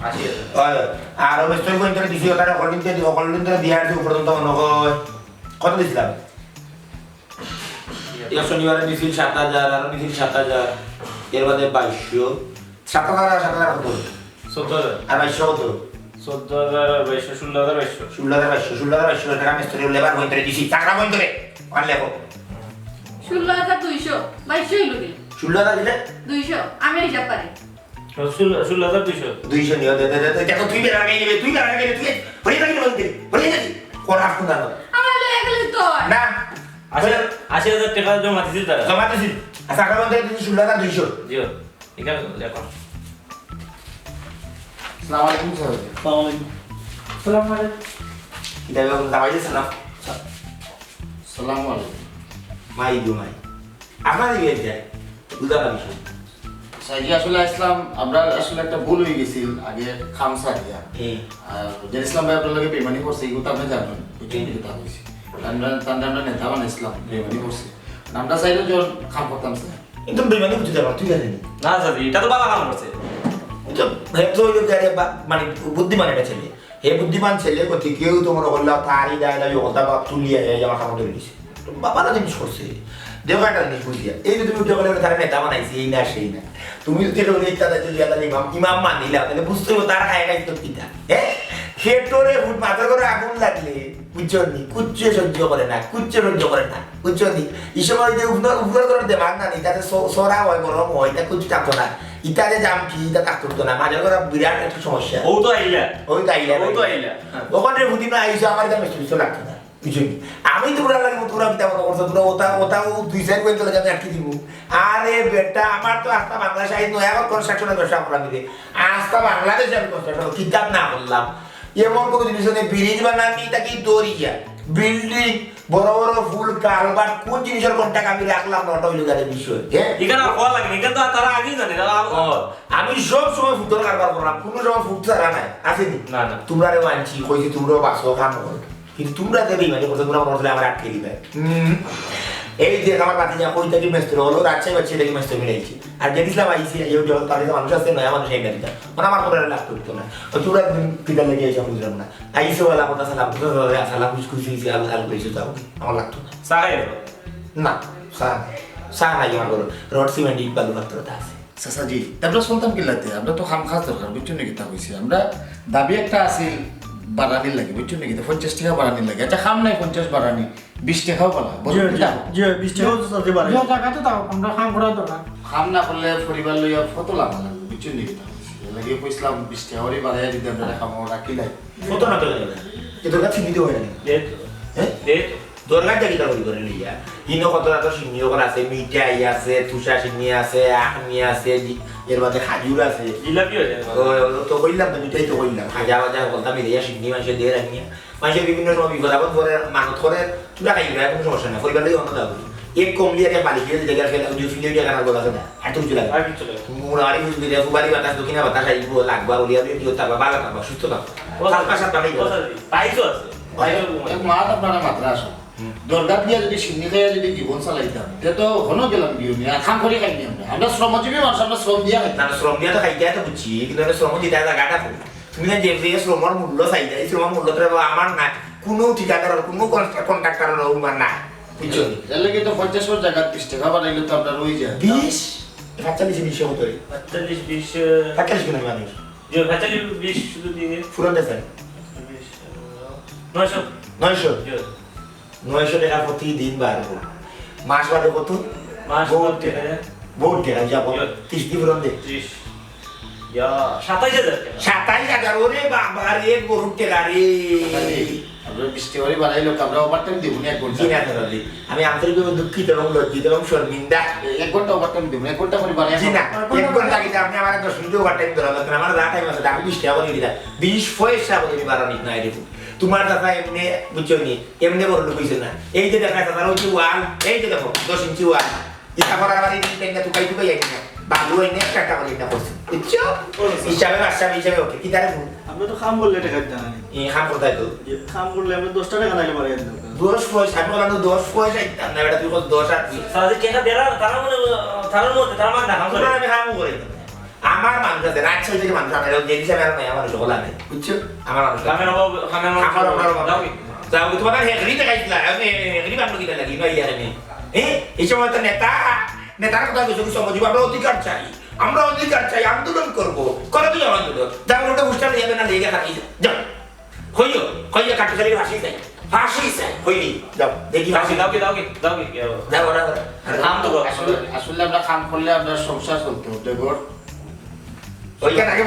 80000 আর ওই স্টক পয়েন্টে দিছি ওটা কলিন তে দিয়ার যে উপর তো মনে হয় কত দিছিলাম এক শনিবারে দিছি 7000 আর দিছি 7000 এর বাদে 2200 7000 কত 14000 আর 2200 কত 14000 16000 16,200 টাকা মিস্ত্রি লেবার পয়েন্টে দিছি টাকা পয়েন্টে আর লেখো 16200 2200 হইলো কি 16,000 দিলে 200 আমি হিসাব পারি 16200 200 নিও দে দেখো তুই বেরা গেলি তুই হয়ে যাবি বলতে হয়ে যাবি কোরা ফোন দাও আমার লয়ে গেলে তো না 80000 টাকা জমা দিছিল তারা জমা দিছি আচ্ছা টাকা পয়েন্টে দিছি 16,200 দিও এখানে লেখো আসসালামু আলাইকুম স্যার সালাম আলাইকুম কিতাবে কোন দাবাই দিছ না আসসালামু আলাইকুম মাই গো মাই আমার দিকে যায় বুঝাটা বিষয় সাইজি আসলে ইসলাম আমরা আসলে একটা ভুল হয়ে গেছিল আগে খামসা দিয়া আর যে ইসলাম ভাই আপনার লগে বেমানি করছে এগুলো তো আপনি জানেন বুঝছেন কি কথা হইছে আমরা নেতা বানাইছিলাম বেমানি করছে আমরা চাইলে যখন খাম করতাম স্যার একদম বেমানি বুঝতে পারো তুই জানি না স্যার এটা তো বাবা কাম করছে তো ভেতো গাড়ি মানে বুদ্ধিমান একটা ছেলে হে বুদ্ধিমান ছেলে কত কেউ তোমার বললা তারই দায় দাবি কথা বাপ তুলিয়া আমার খামা ধরে দিছে বাবারা জিনিস করছে দেখো একটা জিনিস বুঝিয়া এই যে তুমি উঠে বলে তারা নেতা বানাইছে এই না সেই না তুমি যদি এটা বলে ইচ্ছা দায়িত্ব দিয়া তাহলে ইমাম মানিলা তাহলে বুঝতে হবে তার খায় খাই তো কিটা হ্যাঁ খেটোরে ফুট মাথার করে আগুন লাগলে বুঝছনি কুচ্চে সহ্য করে না কুচ্চে সহ্য করে না বুঝছনি এই সময় যে উপকার করে দে ভাগ না তাতে সরা হয় গরম হয় এটা কুচ্চু থাকতো না ইটা যে জাম কি ইটা থাকতো না মাঝে করে বিরাট একটা সমস্যা ও তো আইলা ওখানে ফুটি না আইসো আমার এটা মিষ্টি লাগতো না বুঝছনি আমি তোমরা লাগে তোমরা বিটা মনে করছো তোমরা ওটাও 2-4 পয়েন্ট লাগে আমি আটকে দিব আরে বেটা আমার তো আস্থা বাংলাদেশ আই নয়াগর কনস্ট্রাকশনের ব্যবসা করা দিবে আস্থা বাংলাদেশে আমি কনস্ট্রাকশন কিতাব না বললাম এমন কোনো জিনিস নেই ব্রিজ বানাবি তাকে দরিয়া বিল্ডিং বড় বড় ফুল কালভার্ট কোন জিনিসের কন্টাক্ট আমি রাখলাম না ওটা হইল গাড়ির বিষয় এখানে আর হওয়া লাগে এখানে তো তারা আগেই জানে আমি সব সময় ফুটবল কারবার করলাম কোনো সময় ফুট ছাড়া নাই আসেনি না না তোমরা রে মানছি কইছি তোমরাও বাসো কাম করো কিন্তু তোমরা দেবে মানে করতে তোমরা মনে হলে আমার আটকে দিবে এই যে আমার বাতি যা কই থেকে মেস্ত্রি হলো রাজশাহী বাচ্চা থেকে মেস্ত্রি মিলাইছি আর যেদিসলাম আইসি ইউটিউব তাহলে মানুষ আছে নয়া মানুষ এই গাড়িটা মানে আমার করে লাভ করতো না তোরা পিতা লেগে এসে বুঝলাম না আইসে বলা কথা সালাম সালাম খুশি আল আল কইছো তাও আমার লাগতো না সাহায্য না সাহ নাই আমার বলো রড সিমেন্ট ইট বালু পাত্রতা আছে চাচাজি আমরা শুনতাম কিলাতে আমরা তো খাম খাস দরকার বুঝছেন নাকি তা হয়েছে আমরা দাবি একটা আছে বাড়ানির লাগে বুঝছেন নাকি 50 টাকা বাড়ানির লাগে আচ্ছা খাম নাই 50 বাড়ানি 20 টাকাও বলা জি 20 টাকা তো সাথে বাড়াই টাকা তো দাও আমরা খাম করা দরকার খাম না করলে পরিবার লইয়া কত লাভ লাগবে বুঝছেন নাকি তা হয়েছে লাগে কইছিলাম 20 টাকা ওরে বাড়াইয়া দিতে আমরা খাম রাখি লাই কত না তো এ তোর কাছে নিতে হয় না দেখ দরকার কি তা করে লিয়া ইনো কত তো সিনিও করা আছে মিঠাই আছে তুষা সিনি আছে আখনি আছে এর মধ্যে খাজুর আছে জিলাপি আছে তো কইলাম তো মিঠাই তো কইলাম খাজা বাজা বলতাম মিলিয়া সিনি মানুষের দিয়ে রাখিয়া মানুষের বিভিন্ন সময় বিপদ আপদ করে মানত করে তুলা খাইবে কোনো সমস্যা না পরিবার লাগে অন্য দাবি এক কমলি আর বালি খেয়ে জায়গা ফেলে দুই ফিলে টাকা না বলা না এত কিছু লাগে আর কিছু লাগে মুরারি বুঝবি রে ফুবারি বাতাস দক্ষিণা বাতাস আইবো লাগবা ওলিয়া দিয়ে দিও তারপর বালা তারপর সুস্থ থাকবা সাতটা সাতটা নাই পাইছো আছে এক মাত আপনারা মাত্রা আসো দরগা দিয়া যদি সিন্নি খাইয়া যদি জীবন চালাইতাম এটা তো হনো গেলাম বিয়ে নিয়ে খাম করে খাইনি আমরা শ্রমজীবী মানুষ আমরা শ্রম দিয়া খাইতাম না শ্রম দিয়া তো খাইতে তো বুঝছি কিন্তু শ্রম দিতে জায়গাটা তুমি না যে শ্রমর মূল্য চাই যায় শ্রমর মূল্য তো আমার না কোনো ঠিকাদার কোনো কন্ট্রাক্টর না বুঝছো এর লাগে তো 50 জায়গা 20 টাকা বাড়াইলে তো আপনার ওই যায় 20 45 20 কত রে 45 20 45 কোন মানুষ যে 45 20 শুধু দিয়ে ফুরান স্যার 900 900 জি 900 টাকা প্রতিদিন বাড়বো মাস বাদে কত মাস বহুত টাকা বহুত টাকা যাব 30 দিন ফুরান দে 30 ইয়া 27000 টাকা 27000 ওরে বাবা রে গরুর টাকা রে আমরা 20 টাকা বাড়াইলো আমরা ওভারটাইম দিব না 1 ঘন্টা জি না ধরলি আমি আন্তরিকভাবে দুঃখিত এবং লজ্জিত এবং শর্মিন্দা 1 ঘন্টা ওভারটাইম দিব 1 ঘন্টা করে বাড়াই জি না 1 ঘন্টা কিন্তু আপনি আমার 10 মিনিট ওভার টাইম ধরা লাগবে আমার যা টাইম আছে আমি 20 টাকা করে দিই 20 পয়সা করে বাড়ানি না এর তোমার দাদা এমনি বুঝছো নি এমনি বড় লোক হইছে না এই যে দেখা দাদা ওই যে ওয়াল এই যে দেখো 10 ইঞ্চি ওয়াল ইটা করার বাড়ি তিনটা টুকাই টুকাই যাই না বাবু এই নেক্সট একটা করে এটা করছে বুঝছো হিসাবে বাচ্চা হিসাবে ওকে কি তারে আপনি তো খাম বললে টাকা দিতে না এই হাম করতাই তো খাম করলে আমরা 10 টাকা নাইলে বাড়াই দেব 10 পয়সা আমি বললাম 10 পয়সা ইতাম না বেটা তুই 10 আর সারাদিন টাকা দেরা তারা মনে তারার মধ্যে তারা মানে হাম করে আমি হামও করে আমার মানুষ আছে রাত ছয় থেকে মানুষ আমার যে হিসাবে আর নাই আমার সকল আছে বুঝছো আমার মানুষ কামের অভাব কামের আমার অভাব অভাব দাও যাও তোমার হেগরি দেখাইছিলা আমি হেগরি বান্ধব কিনা লাগি নয় ইয়ারে নে এই সময় তো নেতার কথা কিছু সমঝিব আমরা অধিকার চাই আন্দোলন করবো করে তুই আন্দোলন যাও ওটা বুঝতে যাবে না লেগে থাকি যাও হইও কাটতে চালিয়ে ফাঁসি চাই হইলি যাও দেখি ফাঁসি দাও কি যাও ওরা হাম তো আসলে আমরা কাম করলে আমরা সংসার চলতে হতো ঘর ওইখানে আগে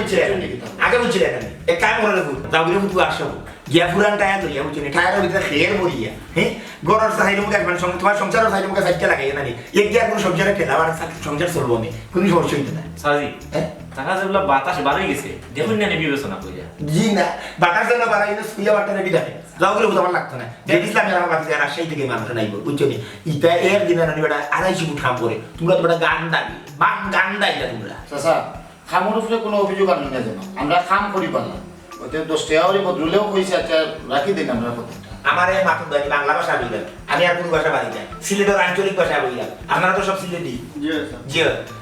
বুঝছিলেন আমি এক কাম করে দেবো যাও গিয়ে তুই আসো গিয়া পুরান টায়ার লইয়া বুঝছি টায়ারের ভিতরে খেয়ের মরিয়া হ্যাঁ গরর সাইড মুখে একবার তোমার সংসারের সাইড মুখে সাইডটা লাগাই না এক গিয়ার কোনো সংসারে ঠেলা আর সংসার চলবো আমি কোনো সমস্যা হইতে না সাজি হ্যাঁ টাকা যেগুলো বাতাস বাড়াই গেছে দেখুন না বিবেচনা কইরা জি না বাতাস যেন বাড়াই না স্কুলে বাট্টা রেডি থাকে যাও গেলে আমার লাগতো না যে ইসলাম আমার বাকি রাজশাহী থেকে মানুষ নাইব বুঝছো নি ইটা এর দিনে নানি বেটা 250 ফুট খাম করে তোমরা তো বেটা গান দাইলা তোমরা চাচা খামর উপরে কোনো অভিযোগ আনি না যেন আমরা খাম করি পারলাম ওতে 10 টাকা করে বদলেও কইছে আচ্ছা রাখি দিন আমরা কথাটা আমার এই মাথা দাঁড়ি বাংলা ভাষা বললাম আমি আর কোন ভাষা বাড়ি যাই সিলেটের আঞ্চলিক ভাষা বললাম আপনারা তো সব সিলেটি জি জি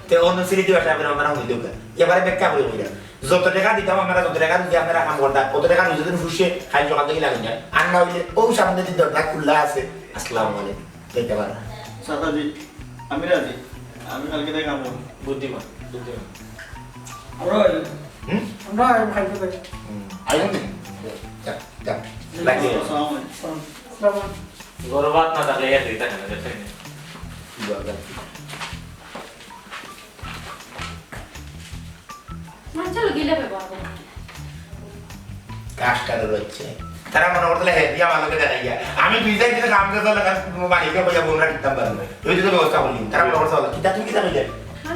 তো অন্য সিলেটি ভাষা আপনারা হইলেও এবারে ব্যাখ্যা করে বললাম যত টাকা দিতাম আমরা যত টাকা যদি আপনারা কাম করতাম কত টাকা নিজেদের ফুসে খাই সকাল থেকে লাগেন যায় আর না হইলে ও সামনে যদি দরজা খোলা আছে আসসালামু আলাইকুম দেখতে পারেন চাচাজি আমি রাজি আমি কালকে থেকে কাম করব বুদ্ধিমান আমরা খাইতে পারি আইন দিন যা যা লাগিয়ে আসসালামু আলাইকুম গর্বাত না থাকলে এক দিতে না দেখেন চলো গেলে ব্যবহার করো কাজটা রয়েছে তারা মনে করতে হ্যাঁ দিয়া ভালোকে দেখাইয়া আমি দুই সাইড থেকে কাম করতে লাগা মালিককে পয়সা বোনরা দিতাম পারবে এই যদি ব্যবস্থা বলি তারা মনে করতে কিতা তুমি কিতা কইলে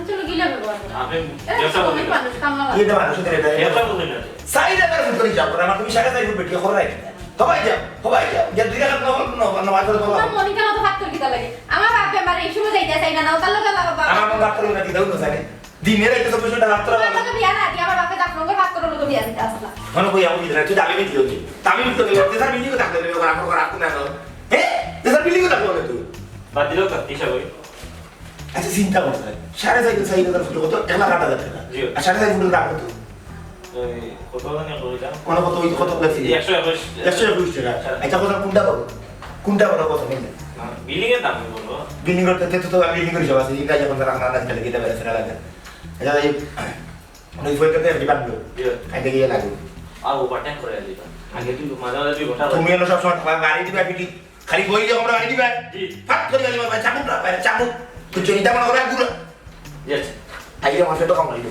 চলো গেলে ব্যবহার করো আমি এটা অনেক মানুষ কামলা এই যে মানুষের এটা এটা বলি না সাইড আবার ফুটবল যাব না তুমি সারা সাইড বেটি খবর রাখি সবাই যাও যে দুই রাত নামাজ পড়তে বলো তোমার মনিকা না তো ফাক্তর কিতা লাগে আমার বাপ বেমারে এই সময় যাইতে চাই না না তার লগে বাবা আমার মন ডাক্তার না দিদাও না জানে দিনের একটা তো পেছনটা ডাক্তার তোমার লগে বিয়া না দি আমার বাপে ডাক্তার লগে ফাক্তর লগে বিয়া দিতে আসলা মনে কই আমি দিরা তুই দাবি দিও তুই দাবি দিতে হবে তেসার বিল্ডিং কো ডাক্তার দেবে আমার করে আপনি না তেসার বিল্ডিং কো ডাক্তার তুই বাদ দিলেও তো হিসাব করি আচ্ছা চিন্তা করতে সাড়ে চাই ফুট কত 1,08,000 টাকা আর সাড়ে চাই ফুট ডাক্তার তো কত জানি কইলা কোন কত ওই কত লাগছে 121 121 টাকা আচ্ছা কথা কোনটা বড় কথা মিলে বিল্ডিং এর দাম বলবো বিল্ডিং করতে তো আমি বিল্ডিং করে যাবো সেই কাজ যখন তারা না লাগে দিতে পারে সেটা লাগে আচ্ছা এই অনেক ফোন করতে দিবান গো আগে গিয়ে লাগবে আর ওভারটাইম করে দিবা আগে তুই মাঝে মাঝে তুই ঘটা তুমি এলো সব সময় গাড়ি দিবা বিটি খালি বই দিয়ে আমরা গাড়ি দিবা জি ফাট করে গেলে ভাই চামুক তুই চিন্তা মনে করে গুলো ইয়েস আগে মাসে তো কম লাগবে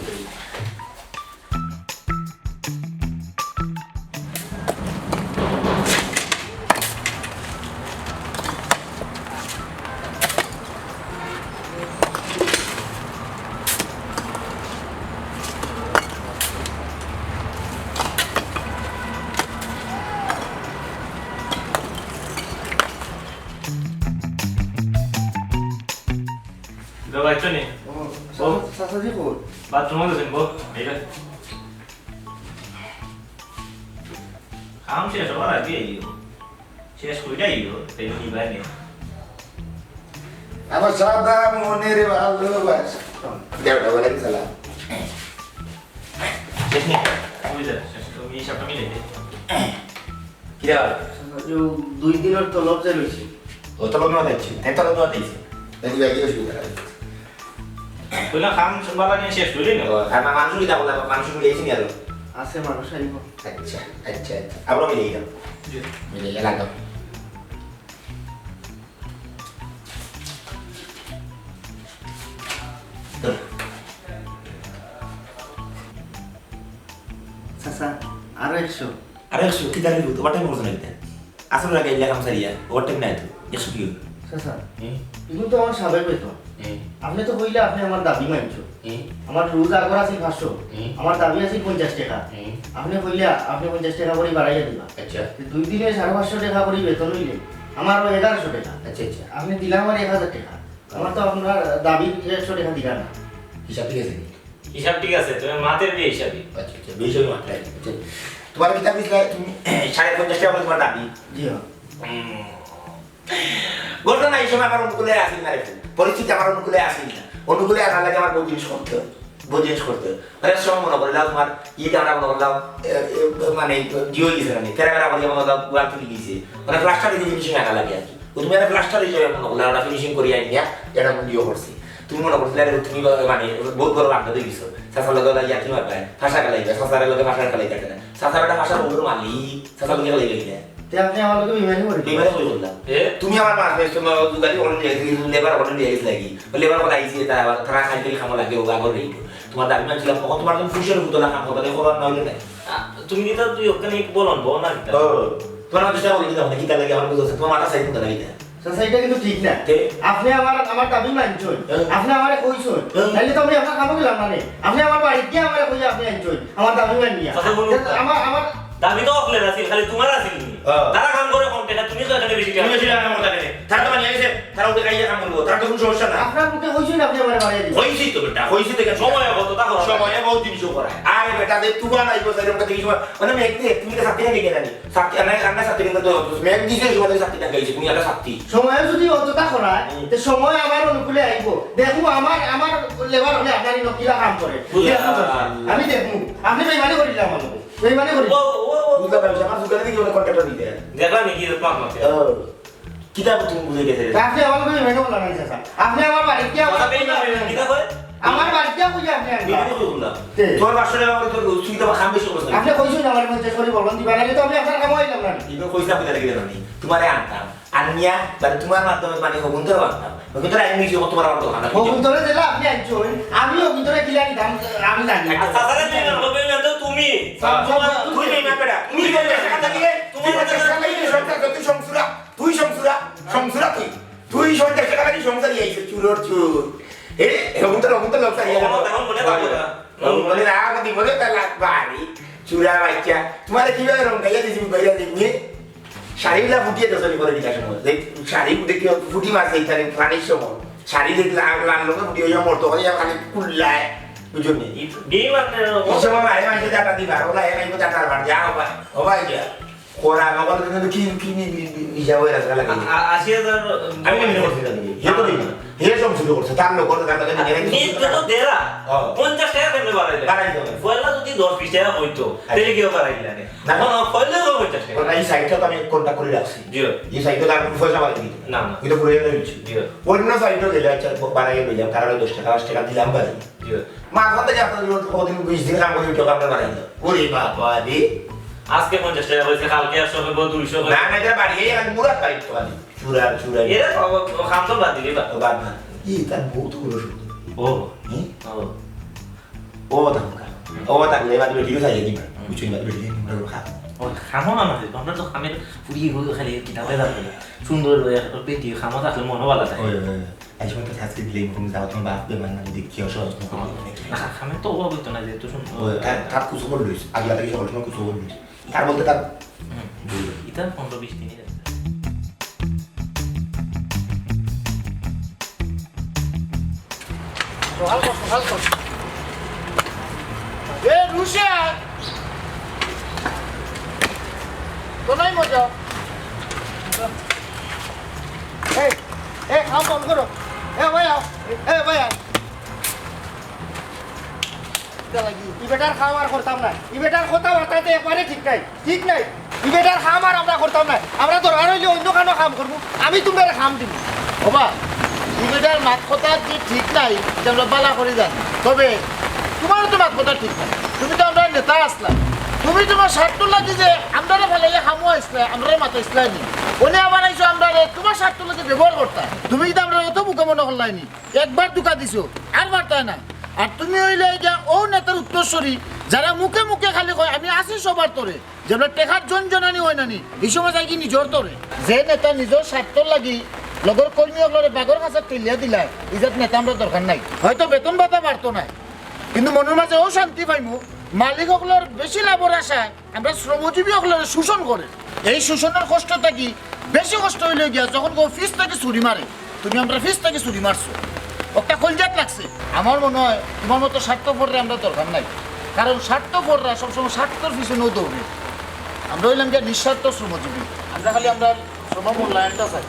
দাও আইছো নি চাচাজি কই বাথরুম মধ্যে দেন গো এইটা কাম শেষ হওয়ার আগে আইও শেষ কইরা আইও তাই নিবাই নি আমার সাদা মনের ভালোবাসা দেওটা বলে কি সালা শেষ নি ওই যা শেষ তুমি হিসাবটা মিলে দে কি রে চাচাজি 2 দিনের তলব যাই লইছি ও তলো নোয়া দিচ্ছি তাই তলো নোয়া দিয়েছি তাই দিবা কি অসুবিধা নাই কইলা খাম বালা নিয়ে শেষ হইলি না আর মানুষ কি দাও মানুষ মিলেছি নি আর আছে মানুষ আইব আচ্ছা আচ্ছা আচ্ছা আমরা মিলে গেলাম মিলে গেলাম চাচা আরো 100 আরে কি জানি তোমার টাইম করছ না এটা আসলে লাগে ইলা কাম সারিয়া ওর টাইম নাই তো এসো কি চাচা এগুলো তো আমার সাবেক বেতন আপনি তো কইলে আপনি আমার দাবি মানছো আমার রোজ আগর আছে 500 আমার দাবি আছে 50 টাকা আপনি কইলে আপনি 50 টাকা করে বাড়াইয়া দিবা আচ্ছা 2 দিনে 550 টাকা করে বেতন হইলে আমার 1100 টাকা আচ্ছা আচ্ছা আপনি দিলাম আমার 1000 টাকা আমার তো আপনার দাবি 100 টাকা দিলা না হিসাব ঠিক আছে হিসাব ঠিক আছে তুমি মাতের দিয়ে হিসাবই আচ্ছা আচ্ছা বেশি হই মাত্রা আচ্ছা তোমার কিতাব দিলে তুমি 50 টাকা তোমার দাবি জি হ্যাঁ ঘটনা এই সময় আমার অনুকূলে আসিল না রে পরিস্থিতি আমার অনুকূলে আসিল না অনুকূলে আসার লাগে আমার বহু জিনিস করতে অনেক সময় মনে করলাম তোমার ইটা আমরা মনে করলাম মানে জিও গেছে না তেরা বলে মনে করলাম গোয়াল তুলে গেছে মানে প্লাস্টার দিয়ে ফিনিশিং আনা লাগে আর কি তুমি একটা প্লাস্টার হিসেবে মনে করলাম ওটা ফিনিশিং করি আনিয়া এটা আমি জিও করছি তুমি মনে করছিলে তুমি মানে বহুত বড় বান্ধব দিয়ে গেছো সাসার লগে লাগিয়ে তুমি পারবে ভাষা গালাইবে সাসারের লগে ভাষার গালাই কাটে না সাসারটা ভাষার বন্ধুর মালিক সাসার লগে গালাই গেলে তে আপনি আমার লগে বিমানি করে বিমানে বই বললাম তুমি আমার মাছ বেশ তোমার দুগালি অন্য লেবার অন্য দিয়ে লাগি লেবার কথা আইছি তারা খাইতে খামো লাগে ও আগর রেই তোমার দাবি মানছিলাম তখন তোমার তুমি ফুসের মতো না খাম কথা দেখো না হইলে না তুমি তো তুই ওখানে বলন বল না ও তোমার কথা বলি দিলাম না কি লাগে আমার বুঝছ তোমার মাথা সাইড মতো লাগি চাচা এটা কিন্তু ঠিক না আপনি আমার দাবি মানছেন আপনি আমারে কইছেন তাইলে তো আমি আপনার খাবো গেলাম না আপনি আমার বাড়িতে গিয়ে আমারে কইয়া আপনি আনছেন আমার দাবি মানিয়া আমার দাবি তো অফলেন আছিল খালি তোমার আছিল নি তারা কাম করে কম টাকা তুমি তো এখানে বেশি টাকা তুমি বেশি টাকা মতো লাগে তারা তো মানে আইছে তারা ওদের কাইয়া কাম করবো তারা তো কোনো সমস্যা না আপনার মুখে কইছেন আপনি আমারে বাড়িয়ে দিবেন হইছি তো বেটা হইছি থেকে সময় কত তা করো সময় বহুত জিনিস করা আরে বেটা দে তুই না আইবো সাইরম কথা কিছু মানে আমি একতে তুমি তো সাথে নিয়ে গেলানি সাথে আনা সাথে নিয়ে তো মেক দিছে সময় সাথে টাকা গেছে তুমি একটা সাথে সময় যদি অতটা করায় তে সময় আমার অনুকূলে আইবো দেখো আমার লেবার হলে আপনারই নকিলা কাম করে আমি দেখমু আপনি বেইমানি করিলাম আমার লগে বেইমানি করি বুঝতে পারছ আমার দোকানে দিকে ওরা কন্ট্রাক্টর দিতে দেখলা নাকি তোমার মতে কিতাব তুমি বুঝে গেছে আপনি আমার লগে বেইমানি করলেন না চাচা আপনি আমার বাড়িতে গিয়ে কথা বেই না কিটা কয় আমার বাড়িতে গিয়ে কইয়া আপনি আনবা বিবিধ বললাম তোর বাসরে আমার তো তুই তো খাম বেশি করছিস আপনি কইছেন আমার মধ্যে সরি বলবেন দিবা লাগে তো আমি আপনার কাম হইলাম না ইনো কইছা আপনি লাগি দেন নি তোমারে আনতাম আনিয়া মানে তোমার মাধ্যমে মানে হগুন্তর আনতাম হগুন্তর আইনি কি তোমার আমার তো খানা অগুন্তরে দিলা আপনি আনছেন আমি অগুন্তরে কিলানি দাম আমি জানি আচ্ছা সারা দিন হবে না তো তুমি তুই নেই না বেটা তুই বল টাকা দিয়ে তোমার টাকা দিয়ে সরকার তুই সংসুরা তুই সরকার টাকা দিয়ে সংসারই আইছে চুরোর চুর এ হগুন্তর লোক সারিয়া বলে না আমি বলে তার লাগবারি চুরা বাচ্চা তোমার কিভাবে রং গাইয়া দিছি গাইয়া দিবি শাড়িগুলা ফুটিয়ে দশনি করে দিলাম সময় দেখ শাড়ি দেখি ফুটি মারছে এখানে প্রাণীর সময় শাড়ি দেখলে লাল লোকে ফুটি হয়ে যাওয়া মরতো হয়ে খালি কুল্লায় বুঝলি বিয়ে মানে এই সময় মাঝে মাঝে টাকা দিবা ওলা এরাই মতো টাকার বার যা হবাই যা কোরা নগল কিন্তু কি নিজা হয়ে রাখা লাগে ৮০,০০০ আমি মনে করছি জানি হে তো নেই হে সব শুরু করছে তার লোক করে তার লাগে নিজ তো দেরা ৫০ টাকা কেমনে বাড়াইলে পয়লা যদি ১০-২০ টাকা হইতো তাহলে কেউ বাড়াইলে না এখন পয়লা ৫০ টাকা ওই সাইটটা তো আমি কন্টাক্ট করে রাখছি জিও এই সাইটটা তার পয়সা বাড়াই দিই না না কিন্তু পুরো এনে দিচ্ছি জিও অন্য সাইটটা গেলে আচ্ছা বাড়াই দিলাম তার ১০ টাকা ৫ টাকা দিলাম বাড়ি জিও মা কথা যে আপনার কতদিন ২০ দিন কাম করে টাকা আপনার বাড়াই দাও ওরে বাবা রে আজকে ৫০ টাকা হয়েছে কালকে ১০০ হবে ২০০ হবে না না এটা বাড়িয়ে আমি মুরাদ পাই তো আমি চুরা এরা খাম তো বাদ দিলি বা বাদ না ই তার বহুত গুলো শুধু ও ও তাহলে ও তাহলে এবার ভিডিও চাই দিবা বুঝুই না ভিডিও আমরা খা খামো না মানে আমরা তো খামের পুরি হয়ে খালি কিতাবে যাবে সুন্দর পেটি খামো থাকলে মনও ভালো থাকে এই সময় তো আজকে দিলে তুমি যাও তোমার বাপ বেমান না দেখি কি অসহ না খামে তো অভাব হইতো না যেহেতু সুন্দর তার কুচো করে লইস আগলা থেকে সকাল সময় কুচো করে লইস তার বলতে তার এটা ১৫-২০ দিনই যাবে সকাল এ রুশিয়া তো নাই মজা এই খাম বন্ধ করো ভাইয়া ই বেটার খাওয়ার করতাম না ই বেটার কথা বার্তাতে একবারে ঠিক নাই ইবেটার খাম আর আমরা করতাম না আমরা দরকার হইলে অন্য কানো কাম করবো আমি তোমরা খাম দিব বাবা ইবেটার মাত কথা যে ঠিক নাই যে আমরা বালা করে জানি তবে তোমারও তো মাত কথা ঠিক নাই তুমি তো আমরা নেতা আসলা তুমি তোমার স্বার্থ লাগি যে আমরা ভালো খামো আসলে আমরা মাথা ইসলাইনি ওনে আবার আইসো আমরা তোমার স্বার্থ লাগে ব্যবহার করতা তুমি কিন্তু আমরা অত মুখে মনে করলাইনি একবার দুকা দিছো আর বার্তায় না আর তুমি হইলে যে ও নেতার উত্তরস্বরী যারা মুখে মুখে খালি কয় আমি আছি সবার তরে যেগুলো টেকার জনজনানি হয় নানি এই সময় যাই কি নিজের তরে যে নেতা নিজের স্বার্থ লাগি লগর কর্মীসকলে বাঘর কাছে ঠেলিয়া দিলাই ইজাত নেতা আমরা দরকার নাই হয়তো বেতন ভাতা বাড়তো নাই কিন্তু মনের মাঝে ও শান্তি পাইমু মালিকসকলের বেশি লাভের আশায় আমরা শ্রমজীবীসকলের শোষণ করে এই শোষণের কষ্টটা কি বেশি কষ্ট হইলে গিয়া যখন কেউ ফিস থেকে চুরি মারে তুমি আমরা ফিস থেকে চুরি মারছো একটা কলজাত লাগছে আমার মনে হয় তোমার মতো স্বার্থপররা আমরা দরকার নাই কারণ স্বার্থপররা সবসময় স্বার্থর পিছনেও দৌড়ে আমরা হইলাম যে নিঃস্বার্থ শ্রমজীবী আমরা খালি আমরা শ্রম মূল্যায়নটা চাই